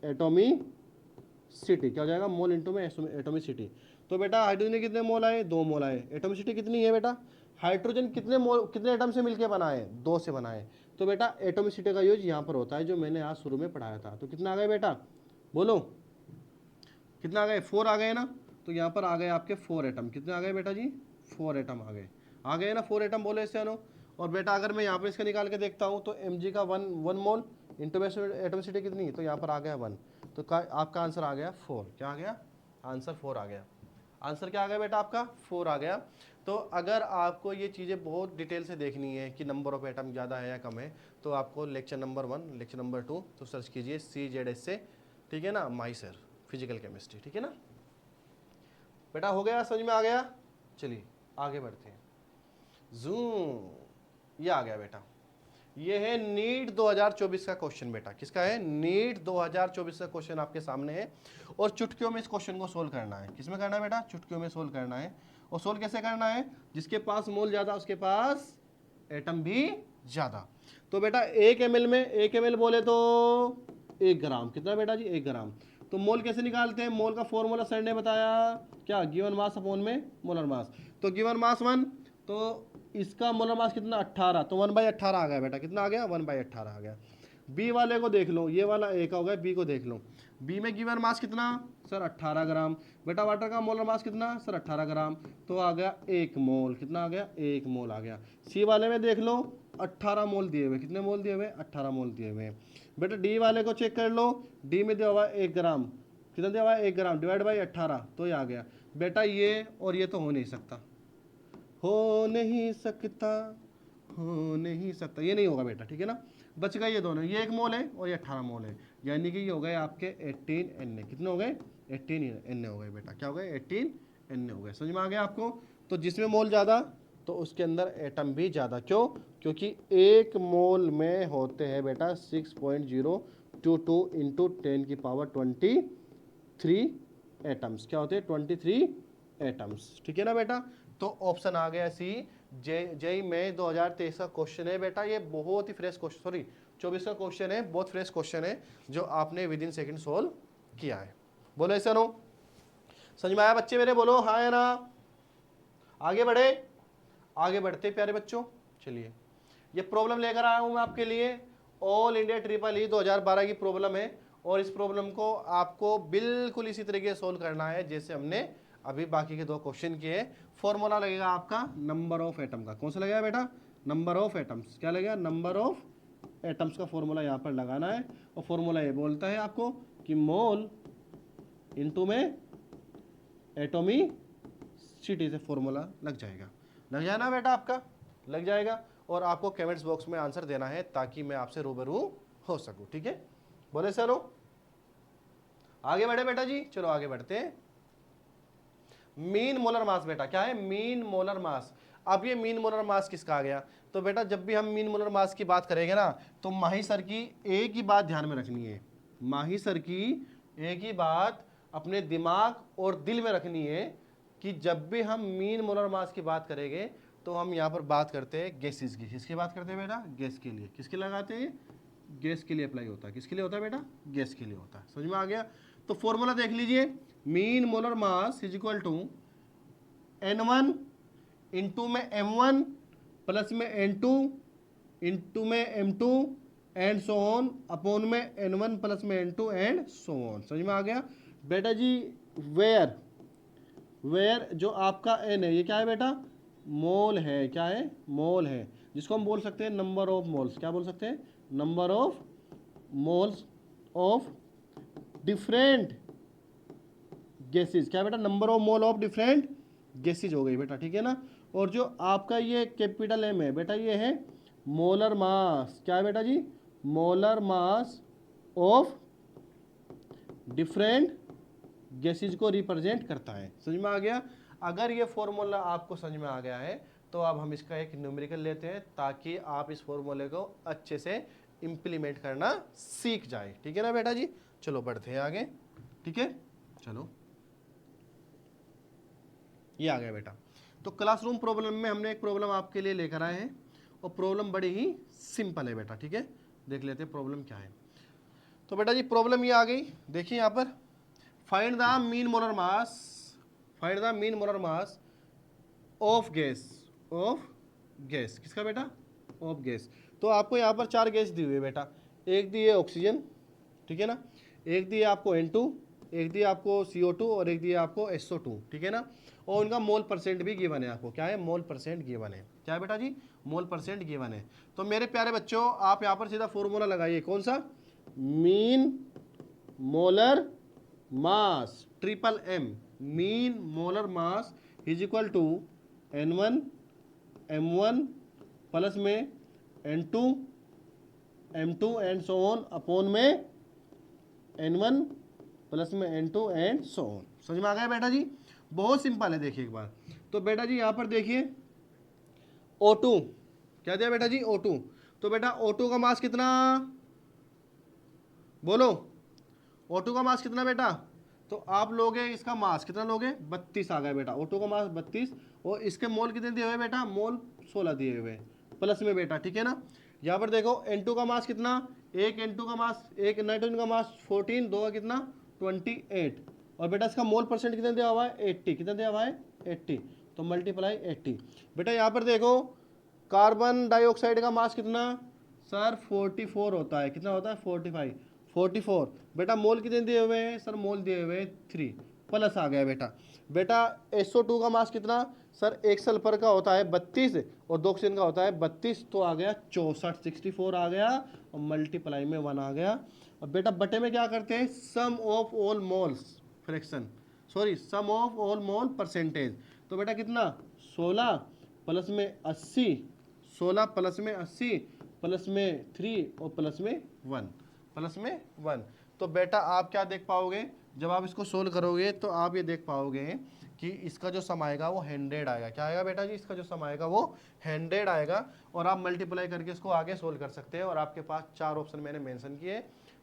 एटॉमिसिटी। क्या हो जाएगा? मोल इंटू में एटॉमिसिटी। तो बेटा हाइड्रोजन कितने मोल आए? 2 मोल आए। एटॉमिसिटी कितनी है बेटा? हाइड्रोजन कितने मोल, कितने एटम से मिलकर बना है? 2 से बना है। तो बेटा एटॉमिसिटी का यूज यहाँ पर होता है, जो मैंने आज शुरू में पढ़ाया था। तो कितना आ गए बेटा? बोलो कितना आ गए? 4 आ गए ना। तो यहाँ पर आ गए आपके 4 एटम। कितने आ गए बेटा जी? 4 एटम आ गए ना। 4 एटम बोले इससे अनु। और बेटा अगर मैं यहाँ पर इसका निकाल के देखता हूँ तो Mg का 1 मोल इंटू में एटॉमिसिटी कितनी? तो यहाँ पर आ गया 1। तो आपका आंसर आ गया 4। क्या आ गया? आंसर 4 आ गया। आंसर क्या आ गया बेटा आपका? 4 आ गया। तो अगर आपको ये चीज़ें बहुत डिटेल से देखनी है कि नंबर ऑफ एटम ज़्यादा है या कम है, तो आपको लेक्चर नंबर 1, लेक्चर नंबर 2 तो सर्च कीजिए CZS से, ठीक है ना, माइसर फिजिकल केमिस्ट्री, ठीक है ना बेटा। हो गया? समझ में आ गया? चलिए आगे बढ़ते हैं। जूम, ये आ गया बेटा। ये है नीट 2024 का क्वेश्चन बेटा। किसका है? नीट 2024 का क्वेश्चन आपके सामने है और चुटकियों में इस क्वेश्चन को सोल्व करना है। किसमें करना है बेटा? चुटकियों में सोल्व करना है। और सोल्व कैसे करना है? जिसके पास मोल ज्यादा उसके पास एटम भी ज्यादा। तो बेटा 1 ml में, 1 ml बोले तो 1 ग्राम। कितना बेटा जी? 1 ग्राम। तो मोल कैसे निकालते हैं? मोल का फॉर्मूला सर ने बताया क्या? गिवन मास अपॉन में मोलर मास। तो गिवन मास 1, तो इसका मोलर मास कितना? 18। तो 1/18 आ गया बेटा। कितना आ गया? 1/18 आ गया। बी वाले को देख लो, ये वाला ए का हो गया, बी को देख लो। बी में गिवन मास कितना? सर 18 ग्राम। बेटा वाटर का मोलर मास कितना? सर 18 ग्राम। तो आ गया 1 मोल। कितना आ गया? 1 मोल आ गया। सी वाले में देख लो, 18 मोल दिए हुए। कितने मोल दिए हुए? 18 मोल दिए हुए। बेटा डी वाले को चेक कर लो, डी में दिया हुआ 1 ग्राम। कितना दिया हुआ? 1 ग्राम डिवाइड बाई 18, तो ये आ गया। बेटा ये और ये तो हो नहीं सकता, हो नहीं सकता, हो नहीं सकता, ये नहीं होगा बेटा, ठीक है ना। बच गए ये दोनों, ये 1 मोल है और ये 18 मोल है, यानी कि ये हो गए आपके 18 Na। कितने हो गए? 18 Na हो गए बेटा। क्या हो गए? 18 Na हो गए। समझ में आ गया आपको? तो जिसमें मोल ज़्यादा तो उसके अंदर एटम भी ज़्यादा। क्यों? क्योंकि 1 मोल में होते हैं बेटा 6.022 इंटू 10 की पावर 23 एटम्स। क्या होते हैं? 23 एटम्स, ठीक है ना बेटा। तो ऑप्शन आ गया सी। जेई में 2023 का क्वेश्चन है बेटा। ये बहुत ही फ्रेश क्वेश्चन, सॉरी 24 का क्वेश्चन है, बहुत फ्रेश क्वेश्चन है जो आपने विद इन सेकेंड सोल्व किया है। बोलो ऐसा नो? समझ में आया बच्चे मेरे? बोलो हाँ या ना। आगे बढ़े, आगे बढ़ते प्यारे बच्चों। चलिए ये प्रॉब्लम लेकर आया हूं मैं आपके लिए। ऑल इंडिया EEE 2012 की प्रॉब्लम है और इस प्रॉब्लम को आपको बिल्कुल इसी तरीके से सोल्व करना है जैसे हमने अभी बाकी के 2 क्वेश्चन किए। फॉर्मूला लगेगा आपका नंबर ऑफ एटम का। कौन सा लगेगा बेटा? Number of atoms. क्या लगेगा? नंबर ऑफ एटम्स का फॉर्मूला यहाँ पर लगाना है। और फॉर्मूला ये बोलता है आपको कि मोल इंटू में एटॉमिसिटी से फॉर्मूला लग जाएगा। लग जाए ना बेटा? आपका लग जाएगा। और आपको कमेंट्स बॉक्स में आंसर देना है ताकि मैं आपसे रूबरू हो सकूं, ठीक है? बोले चलो आगे बढ़े बेटा जी। चलो आगे बढ़ते हैं। मीन मोलर मास बेटा क्या है? मीन मोलर मास। अब ये मीन मोलर मास किसका आ गया? तो बेटा जब भी हम मीन मोलर मास की बात करेंगे ना, तो माही सर की एक ही बात ध्यान में रखनी है। माही सर की एक ही बात अपने दिमाग और दिल में रखनी है कि जब भी हम मीन मोलर मास की बात करेंगे तो हम यहाँ पर बात करते हैं गैसेस की। किसकी बात करते हैं बेटा? गैस के लिए। किसके लगाते हैं? गैस के लिए अप्लाई होता है। किसके लिए होता है बेटा? गैस के लिए होता है। समझ में आ गया? तो फॉर्मूला देख लीजिए, mean molar mass is equal to N1 into में M1 प्लस में N2 इंटू में M2 and so on upon में N1 प्लस में N2 एंड सो ऑन। समझ में आ गया बेटा जी? वेयर जो आपका N है ये क्या है बेटा? मोल है। क्या है? मोल है, जिसको हम बोल सकते हैं नंबर ऑफ मोल्स। क्या बोल सकते हैं? Number of moles of different gases. क्या बेटा? Number of mole of different gases हो गई बेटा, ठीक है ना। और जो आपका ये कैपिटल M है बेटा, ये है मोलर मास। क्या है बेटा जी? Molar mass of different gases को रिप्रेजेंट करता है। समझ में आ गया? अगर ये फॉर्मूला आपको समझ में आ गया है तो अब हम इसका एक न्यूमेरिकल लेते हैं ताकि आप इस फॉर्मूले को अच्छे से इंप्लीमेंट करना सीख जाए। ठीक है ना बेटा जी? चलो बढ़ते हैं आगे। ठीक है, चलो ये आ गया बेटा। तो क्लासरूम प्रॉब्लम में हमने एक प्रॉब्लम आपके लिए लेकर आए हैं और प्रॉब्लम बड़ी ही सिंपल है बेटा। ठीक है, देख लेते हैं प्रॉब्लम क्या है। तो बेटा जी प्रॉब्लम ये आ गई, देखिए यहाँ पर find the mean molar mass, find the mean molar mass of gas, of gas. किसका बेटा? Of gas. तो आपको यहाँ पर 4 गैस दी हुई है बेटा। एक दी है ऑक्सीजन, ठीक है ना, एक दी है आपको N2, एक दी आपको CO2 और एक दी है आपको SO2, ठीक है ना। और उनका मोल परसेंट भी गिवन है आपको। क्या है? मोल परसेंट गिवन है। क्या है बेटा जी? मोल परसेंट गिवन है। तो मेरे प्यारे बच्चों आप यहाँ पर सीधा फॉर्मूला लगाइए। कौन सा? Mean molar mass, triple M, mean molar mass is equal to N1 M1 plus में N2 M2 and so on upon में N1 प्लस में N2 एंड सो ऑन। समझ में आ गया बेटा जी? बहुत सिंपल है। देखिए एक बार तो बेटा जी यहाँ पर देखिए O2 क्या दिया बेटा जी? O2। तो बेटा O2 का मास कितना? बोलो, O2 का मास कितना बेटा? तो आप लोगे इसका मास कितना लोगे? 32 आ गया बेटा। O2 का मास 32 और इसके मोल कितने दिए हुए बेटा? मोल 16 दिए हुए प्लस में बेटा, ठीक है ना। यहाँ पर देखो N2 का मास कितना? एक N2 का मास, एक नाइट्रोजन का मास 14, दो का कितना? 28 और बेटा इसका मोल परसेंट कितना दिया हुआ है? 80। कितना दिया हुआ है? 80। तो मल्टीप्लाई 80। बेटा यहाँ पर देखो कार्बन डाइऑक्साइड का मास कितना? सर 44 होता है। कितना होता है? 44। बेटा मोल कितने दिए हुए हैं? सर मोल दिए हुए हैं 3 प्लस आ गया बेटा। बेटा SO2 का मास कितना? सर एक सल्फर का होता है 32 और 2 ऑक्सीजन का होता है 32, तो आ गया 64, 64 आ गया और मल्टीप्लाई में 1 आ गया। और बेटा बटे में क्या करते हैं? Sum of all moles fraction, sorry sum of all mole percentage. तो बेटा कितना? 16 प्लस में 80, 16 प्लस में 80 प्लस में 3 और प्लस में 1, प्लस में 1। तो बेटा आप क्या देख पाओगे जब आप इसको सोल्व करोगे? तो आप ये देख पाओगे कि इसका जो सम आएगा वो 100 आएगा। क्या आएगा बेटा जी? इसका जो सम आएगा वो 100 आएगा। और आप मल्टीप्लाई करके इसको आगे सोल्व कर सकते हैं। और आपके पास 4 ऑप्शन मैंने मेंशन किए,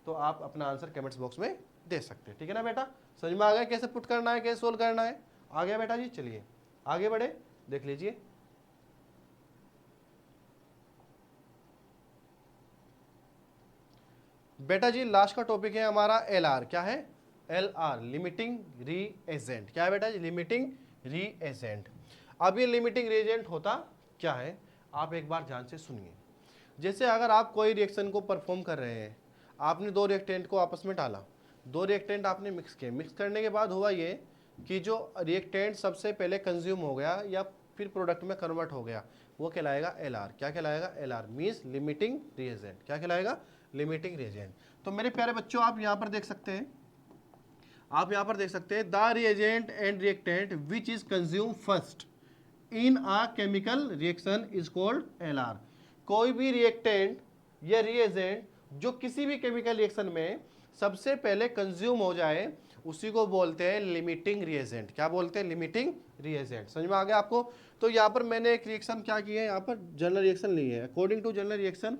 तो आप अपना आंसर कमेंट्स बॉक्स में दे सकते हैं। ठीक है ना बेटा? समझ में आ गया कैसे पुट करना है, कैसे सोल्व करना है? आ गया बेटा जी? चलिए आगे बढ़े, देख लीजिए। बेटा जी लास्ट का टॉपिक है हमारा LR। क्या है? LR, limiting reagent. क्या है बेटा जी? Limiting reagent. अब ये लिमिटिंग रीएजेंट होता क्या है आप एक बार ध्यान से सुनिए। जैसे अगर आप कोई रिएक्शन को परफॉर्म कर रहे हैं, आपने 2 रिएक्टेंट को आपस में डाला, 2 रिएक्टेंट आपने मिक्स किए, मिक्स करने के बाद हुआ ये कि जो रिएक्टेंट सबसे पहले कंज्यूम हो गया या फिर प्रोडक्ट में कन्वर्ट हो गया, वो कहलाएगा LR। क्या कहलाएगा? LR means limiting reagent. क्या कहलाएगा? Limiting reagent. तो मेरे प्यारे बच्चों आप यहाँ पर देख सकते हैं, आप यहाँ पर देख सकते हैं the reagent and reactant which is consume first in a chemical reaction is called LR। कोई भी रिएक्टेंट या रिएजेंट जो किसी भी केमिकल रिएक्शन में सबसे पहले कंज्यूम हो जाए उसी को बोलते हैं लिमिटिंग रिएजेंट। क्या बोलते हैं? Limiting reagent. समझ में आ गया आपको? तो यहाँ पर मैंने एक रिएक्शन क्या की है, यहाँ पर जनरल रिएक्शन ली है। According to general reaction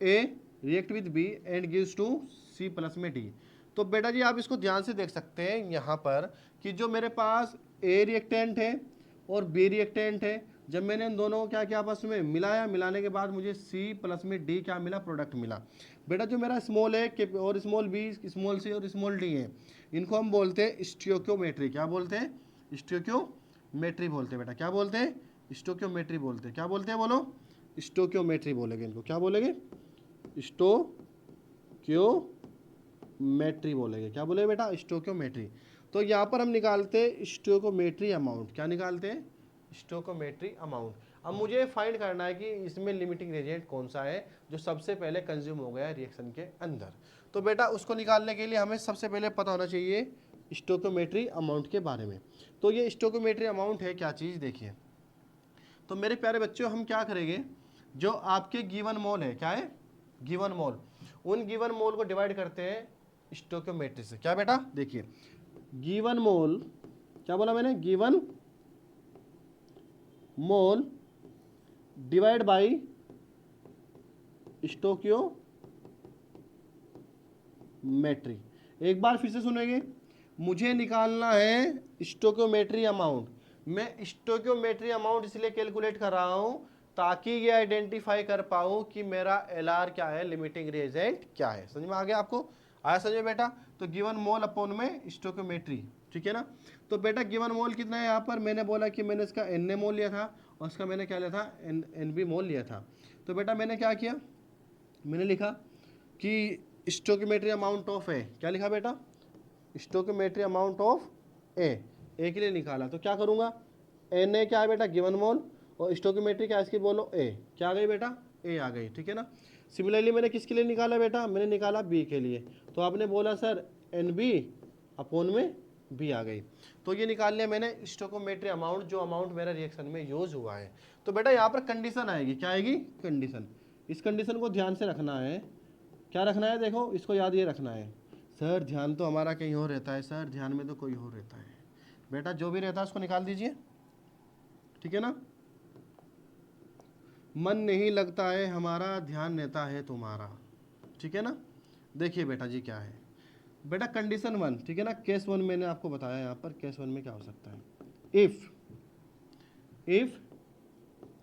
A react with B and gives to C plus में D। तो बेटा जी आप इसको ध्यान से देख सकते हैं यहाँ पर कि जो मेरे पास ए रिएक्टेंट है और बी रिएक्टेंट है, जब मैंने इन दोनों को क्या किया आपस में मिलाया, मिलाने के बाद मुझे सी प्लस में डी क्या मिला, प्रोडक्ट मिला। बेटा जो मेरा स्मॉल ए और स्मॉल बी, स्मॉल सी और स्मॉल डी है, इनको हम बोलते हैं स्टोइकियोमेट्री। क्या बोलते हैं? स्टोइकियोमेट्री बोलते हैं बेटा। क्या बोलते हैं? स्टोइकियोमेट्री बोलते हैं। क्या बोलते हैं बोलो? स्टोइकियोमेट्री बोलेंगे इनको। क्या बोलेंगे? स्टोइकियोमेट्री बोलेंगे। क्या बोलेंगे बेटा? स्टोइकियोमेट्री। तो यहाँ पर हम निकालते हैं स्टोइकियोमेट्री अमाउंट। क्या निकालते हैं? Stoichiometry amount. अब मुझे फाइंड करना है कि इसमें लिमिटिंग रिएजेंट कौन सा है जो सबसे पहले कंज्यूम हो गया है रिएक्शन के अंदर। तो बेटा उसको निकालने के लिए हमें सबसे पहले पता होना चाहिए स्टोइकियोमेट्री अमाउंट के बारे में। तो ये स्टोइकियोमेट्री अमाउंट है क्या चीज़, देखिए। तो मेरे प्यारे बच्चों हम क्या करेंगे, जो आपके गिवन मोल है, क्या है? गिवन मोल। उन गिवन मोल को डिवाइड करते हैं स्टोइकियोमेट्री से। क्या बेटा? देखिए गिवन मोल, क्या बोला मैंने? Given mole divide by stoichiometry. एक बार फिर से सुनेंगे, मुझे निकालना है स्टोइकियोमेट्री अमाउंट। मैं स्टोइकियोमेट्री अमाउंट इसलिए कैलकुलेट कर रहा हूं ताकि ये आइडेंटिफाई कर पाऊं कि मेरा एलआर क्या है, लिमिटिंग रिएजेंट क्या है। समझ में आ गया आपको? आया समझ में बेटा? तो गिवन मोल अपॉन में स्टोइकियोमेट्री, ठीक है ना। तो बेटा गिवन मोल कितना है यहाँ पर? मैंने बोला कि मैंने इसका एन ए मोल लिया था और इसका मैंने क्या लिया था? एन बी मोल लिया था। तो बेटा मैंने क्या किया, मैंने लिखा कि स्टोइकियोमेट्री अमाउंट ऑफ ए। क्या लिखा बेटा? स्टोइकियोमेट्री अमाउंट ऑफ ए के लिए निकाला। तो क्या करूँगा, एन ए क्या है बेटा? गिवन मोल, और स्टोइकियोमेट्री क्या है इसकी, बोलो ए। क्या आ गई बेटा? ए आ गई, ठीक है ना। सिमिलरली मैंने किसके लिए निकाला बेटा? मैंने निकाला बी के लिए। तो आपने बोला सर एन बी अपॉन में बी आ गई। तो ये निकाल लिया मैंने स्टोइकियोमेट्री अमाउंट, जो अमाउंट मेरा रिएक्शन में यूज हुआ है। तो बेटा यहाँ पर कंडीशन आएगी। क्या आएगी? कंडीशन। इस कंडीशन को ध्यान से रखना है। क्या रखना है? देखो इसको याद ये रखना है। सर ध्यान तो हमारा कहीं और रहता है, सर ध्यान में तो कोई और रहता है। बेटा जो भी रहता है उसको निकाल दीजिए, ठीक है ना। मन नहीं लगता है हमारा, ध्यान रहता है तुम्हारा, ठीक है ना। देखिए बेटा जी क्या है बेटा, कंडीशन वन, ठीक है ना। केस वन मैंने आपको बताया यहाँ पर। केस वन में क्या हो सकता है? इफ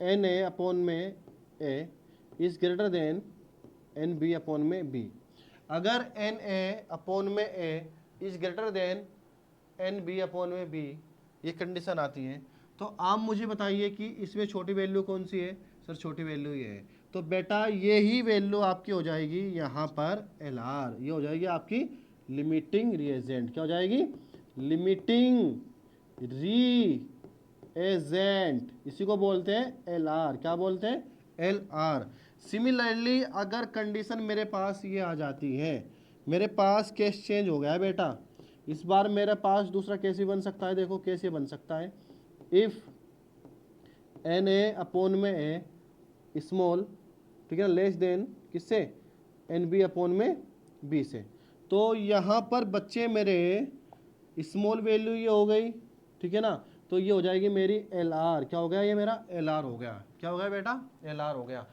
एन ए अपॉन में A is greater than N B upon में बी। अगर एन ए अपॉन में A is greater than N B upon में बी, ये कंडीशन आती है, तो आप मुझे बताइए कि इसमें छोटी वैल्यू कौन सी है? सर छोटी वैल्यू ये है। तो बेटा ये ही वैल्यू आपकी हो जाएगी यहाँ पर एल आर। ये हो जाएगी आपकी लिमिटिंग रिएजेंट। क्या हो जाएगी? Limiting reagent. इसी को बोलते हैं एल आर। क्या बोलते हैं? L R. सिमिलरली अगर कंडीशन मेरे पास ये आ जाती है, मेरे पास केस चेंज हो गया है बेटा, इस बार मेरे पास दूसरा केस ही बन सकता है। देखो केस ये बन सकता है, इफ एन ए अपॉन में ए स्मॉल, ठीक है ना, लेस देन किससे? एन बी अपॉन में बी से। तो यहाँ पर बच्चे मेरे स्मॉल वैल्यू ये हो गई, ठीक है ना। तो ये हो जाएगी मेरी एल आर। क्या हो गया? ये मेरा एल आर हो गया। क्या हो गया बेटा? एल आर हो गया।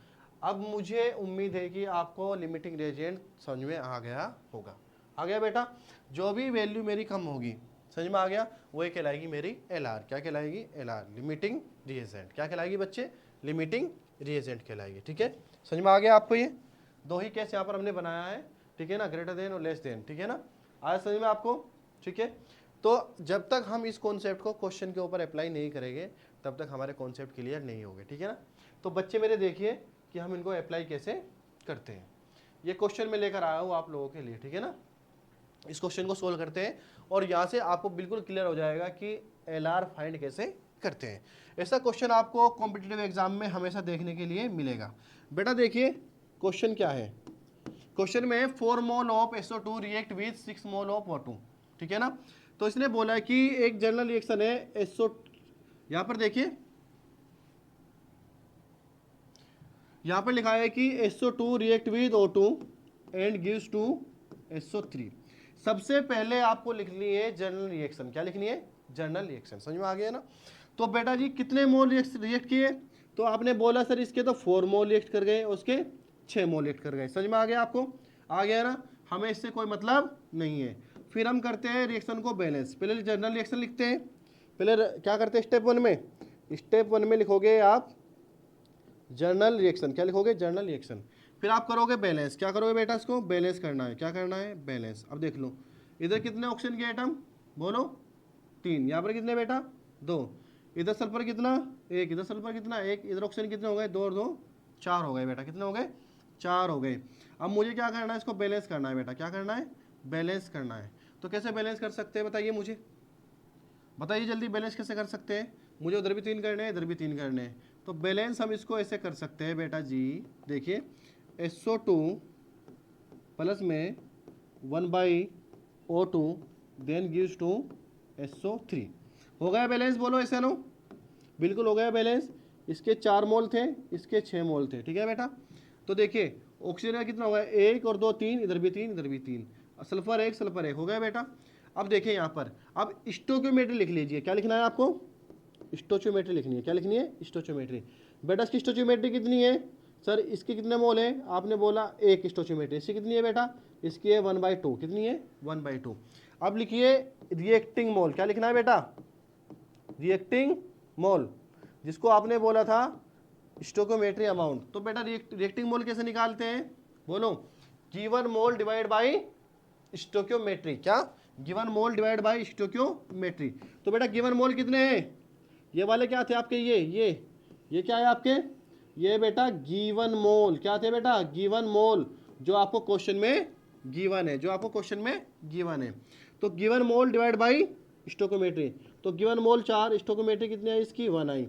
अब मुझे उम्मीद है कि आपको लिमिटिंग रिएजेंट समझ में आ गया होगा। आ गया बेटा? जो भी वैल्यू मेरी कम होगी, समझ में आ गया, वो ये कहलाएगी मेरी एल आर। क्या कहलाएगी? L R, limiting reagent. क्या कहलाएगी बच्चे? लिमिटिंग रिएजेंट कहलाएगी, ठीक है। समझ में आ गया आपको? ये दो ही केस यहाँ पर हमने बनाया है, ठीक है ना, ग्रेटर देन और लेस देन, ठीक है ना। आया समझ में आपको? ठीक है। तो जब तक हम इस कॉन्सेप्ट को क्वेश्चन के ऊपर अप्लाई नहीं करेंगे तब तक हमारे कॉन्सेप्ट क्लियर नहीं होंगे, ठीक है ना। तो बच्चे मेरे देखिए कि हम इनको अप्लाई कैसे करते हैं। ये क्वेश्चन मैं लेकर आया हूँ आप लोगों के लिए, ठीक है ना। इस क्वेश्चन को सोल्व करते हैं और यहाँ से आपको बिल्कुल क्लियर हो जाएगा कि एल आर फाइंड कैसे करते हैं। ऐसा क्वेश्चन आपको कॉम्पिटिटिव एग्जाम में हमेशा देखने के लिए मिलेगा। बेटा देखिए क्वेश्चन क्या है। क्वेश्चन में 4 mole of SO2 react with 6 mole of O2, ठीक है ना। तो इसने बोला है कि एक जनरल रिएक्शन है SO, यहाँ पर देखिए यहाँ पर लिखा है कि SO2 react with O2 and gives to SO3। सबसे पहले आपको लिखनी है जनरल रिएक्शन। क्या लिखनी है? General reaction. समझ में आ गया ना। तो बेटा जी कितने मोल रिएक्ट किए? तो आपने बोला सर इसके तो 4 मोल रिएक्ट कर गए, उसके 6 मोल रिएक्ट कर गए। समझ में आ गया आपको? आ गया ना। हमें इससे कोई मतलब नहीं है। फिर हम करते हैं रिएक्शन को बैलेंस। पहले जनरल रिएक्शन लिखते हैं। पहले क्या करते हैं स्टेप 1 में, स्टेप 1 में लिखोगे आप जर्नल रिएक्शन। क्या लिखोगे? Journal reaction. फिर आप करोगे बैलेंस। क्या करोगे बेटा? इसको बैलेंस करना है। क्या करना है? बैलेंस। अब देख लो इधर कितने ऑक्सीजन के एटम, बोलो 3। यहाँ पर कितने बेटा? 2। इधर सल्फर कितना? 1। इधर सल्फर कितना? 1। इधर ऑक्सीजन कितने हो गए? 2 और 2 4 हो गए बेटा। कितने हो गए? 4 हो गए। अब मुझे क्या करना है? इसको बैलेंस करना है बेटा। क्या करना है? बैलेंस करना है। तो कैसे बैलेंस कर सकते हैं बताइए मुझे, बताइए जल्दी, बैलेंस कैसे कर सकते हैं? मुझे उधर भी 3 करने हैं, इधर भी 3 करने हैं। तो बैलेंस हम इसको ऐसे कर सकते हैं बेटा जी, देखिए SO2 प्लस में 1/O2 then gives to SO3। हो गया बैलेंस? बोलो ऐसे नो, बिल्कुल हो गया बैलेंस। इसके 4 मोल थे, इसके 6 मोल थे। ठीक है बेटा। तो देखिए ऑक्सीजन का कितना होगा? 1 और 2 3, इधर भी 3, इधर भी 3। सल्फर 1, सल्फर 1 हो गया बेटा। अब देखिए यहाँ पर, अब स्टोकियोमेट्री लिख लीजिए। क्या लिखना है आपको? स्टोचियोमेट्री लिखनी है। क्या लिखनी है? स्टोचियोमेट्री। बेटा इसकी स्टोचियोमेट्री कितनी है? सर इसके कितने मोल है? आपने बोला 1 स्टोचियोमेट्री। इसकी कितनी है बेटा? इसकी है 1/2। कितनी है? 1/2। अब लिखिए रिएक्टिंग मोल। क्या लिखना है बेटा? रिएक्टिंग मोल, जिसको आपने बोला था स्टोकियोमेट्री अमाउंट। तो बेटा रिएक्टिंग मोल कैसे निकालते हैं? बोलो given mole divide by stoichiometry. क्या? Given mole divide by stoichiometry. तो बेटा गिवन मोल कितने हैं? ये वाले क्या थे आपके? ये क्या है आपके? ये बेटा गिवन मोल। क्या थे बेटा? गिवन मोल, जो आपको क्वेश्चन में गिवन है, जो आपको क्वेश्चन में गिवन है। तो given mole divide by stoichiometry. तो गिवन मोल 4, स्टोकियोमेट्री कितनी आई इसकी? 1 आई।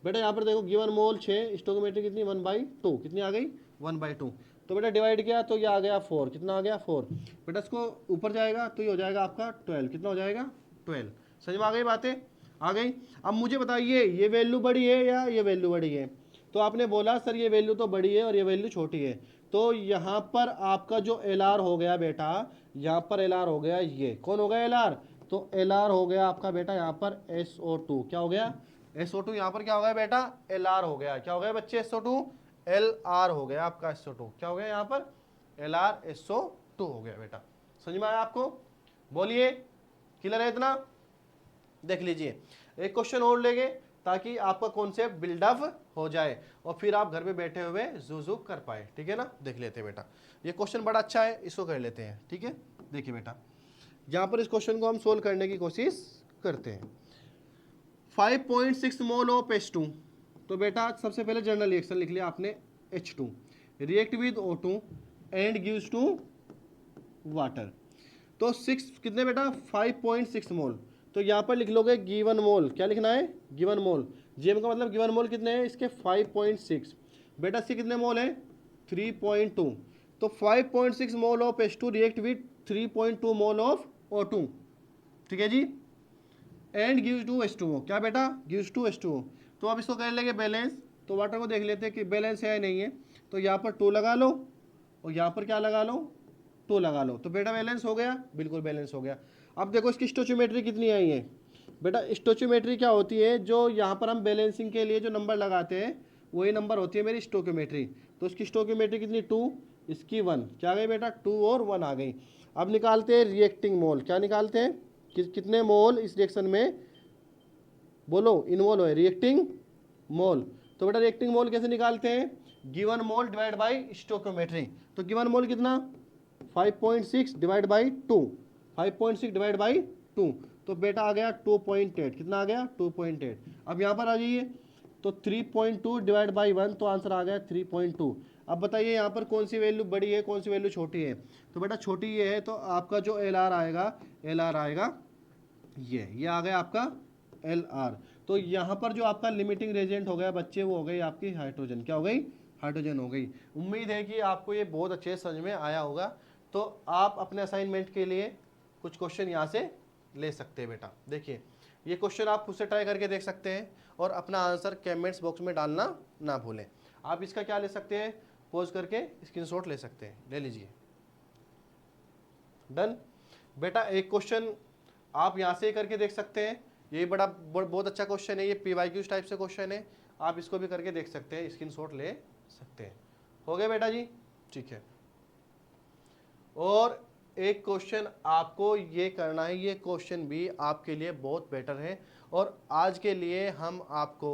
बेटा यहाँ पर देखो गिवन मोल 6, स्टोकियोमेट्री कितनी? 1/2। कितनी आ गई? 1/2। तो बेटा डिवाइड किया तो ये आ गया 4। कितना आ गया? 4। बेटा इसको ऊपर जाएगा तो ये हो जाएगा आपका 12। कितना हो जाएगा? 12। समझ में आ गई बातें? आ गई। अब मुझे बताइए ये वैल्यू बड़ी है या ये वैल्यू बड़ी है? तो आपने बोला सर ये वैल्यू तो बड़ी है और ये वैल्यू छोटी है। तो यहाँ पर आपका जो LR हो गया बेटा, यहाँ पर LR हो गया, ये कौन हो गया LR? तो LR हो गया आपका बेटा यहाँ पर SO2। क्या हो गया? SO2। यहाँ पर क्या हो गया बेटा? LR हो गया। क्या हो गया बच्चे? SO2 LR हो गया आपका SO2। क्या हो गया यहाँ पर? LR SO2 हो गया बेटा। समझ में आया आपको? बोलिए क्लियर है इतना? देख लीजिए एक क्वेश्चन और लेंगे ताकि आपका कॉन्सेप्ट बिल्डअप हो जाए और फिर आप घर पे बैठे हुए जूझू कर पाए। ठीक है ना? देख लेते हैं बेटा, ये क्वेश्चन बड़ा अच्छा है, इसको कर लेते हैं। ठीक है, देखिए बेटा यहाँ पर इस क्वेश्चन को हम सोल्व करने की कोशिश करते हैं। 5.6 मोल ऑफ H2। तो बेटा सबसे पहले जनरल रिएक्शन लिख लिया आपने, H2 react with O2 and gives to water. तो 6 कितने बेटा? 5.6 मोल। तो यहाँ पर लिख लोगे गिवन मोल। क्या लिखना है? गिवन मोल। जीएम का मतलब गिवन मोल कितने हैं इसके? 5.6। बेटा इसके कितने मोल हैं? 3.2। तो 5.6 mole of H2 react with 3.2 mole of O2। ठीक है जी, एंड गिव्स टू H2O। क्या बेटा? Gives to H2O। तो अब इसको कर लेंगे बैलेंस। तो वाटर को देख लेते हैं कि बैलेंस है या नहीं है। तो यहाँ पर 2 लगा लो और यहाँ पर क्या लगा लो? 2 लगा लो। तो बेटा बैलेंस हो गया? बिल्कुल बैलेंस हो गया। अब देखो इसकी स्टोचियोमेट्री कितनी आई है। बेटा स्टोचियोमेट्री क्या होती है? जो यहाँ पर हम बैलेंसिंग के लिए जो नंबर लगाते हैं वही नंबर होती है मेरी स्टोकियोमेट्री। तो इसकी स्टोकियोमेट्री कितनी? 2, इसकी 1। क्या आ गई बेटा? 2 और 1 आ गई। अब निकालते हैं रिएक्टिंग मोल। क्या निकालते हैं? कितने मोल इस रिएक्शन में बोलो इन्वॉल्व है? Reacting mole. तो बेटा रिएक्टिंग मोल कैसे निकालते हैं? Given mole divide by stoichiometry. तो गिवन मोल कितना? 5.6 डिवाइड बाई 2। 5.6 divide by 2। तो बेटा आ गया 2.8। कितना आ गया? 2.8। अब यहाँ पर आ जाइए तो 3.2 डिवाइड बाई 1, तो आंसर आ गया 3.2। अब बताइए यहाँ पर कौन सी वैल्यू बड़ी है, कौन सी वैल्यू छोटी है? तो बेटा छोटी ये है, तो आपका जो LR आएगा ये आ गया आपका LR। तो यहाँ पर जो आपका लिमिटिंग रेजेंट हो गया बच्चे, वो हो गई आपकी हाइड्रोजन। क्या हो गई? हाइड्रोजन हो गई। उम्मीद है कि आपको ये बहुत अच्छे समझ में आया होगा। तो आप अपने असाइनमेंट के लिए कुछ क्वेश्चन यहाँ से ले सकते हैं बेटा। देखिए ये क्वेश्चन आप खुद से ट्राई करके देख सकते हैं और अपना आंसर कमेंट्स बॉक्स में डालना ना भूलें। आप इसका क्या ले सकते हैं? पॉज करके स्क्रीनशॉट ले सकते हैं, ले लीजिए। डन बेटा। एक क्वेश्चन आप यहाँ से करके देख सकते हैं, ये बहुत अच्छा क्वेश्चन है, ये PYQ टाइप से क्वेश्चन है। आप इसको भी करके देख सकते हैं, स्क्रीनशॉट ले सकते हैं। हो गया बेटा जी? ठीक है। और एक क्वेश्चन आपको ये करना है, ये क्वेश्चन भी आपके लिए बहुत बेटर है। और आज के लिए हम आपको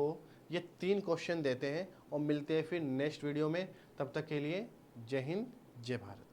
ये 3 क्वेश्चन देते हैं और मिलते हैं फिर नेक्स्ट वीडियो में। तब तक के लिए जय हिंद, जय भारत।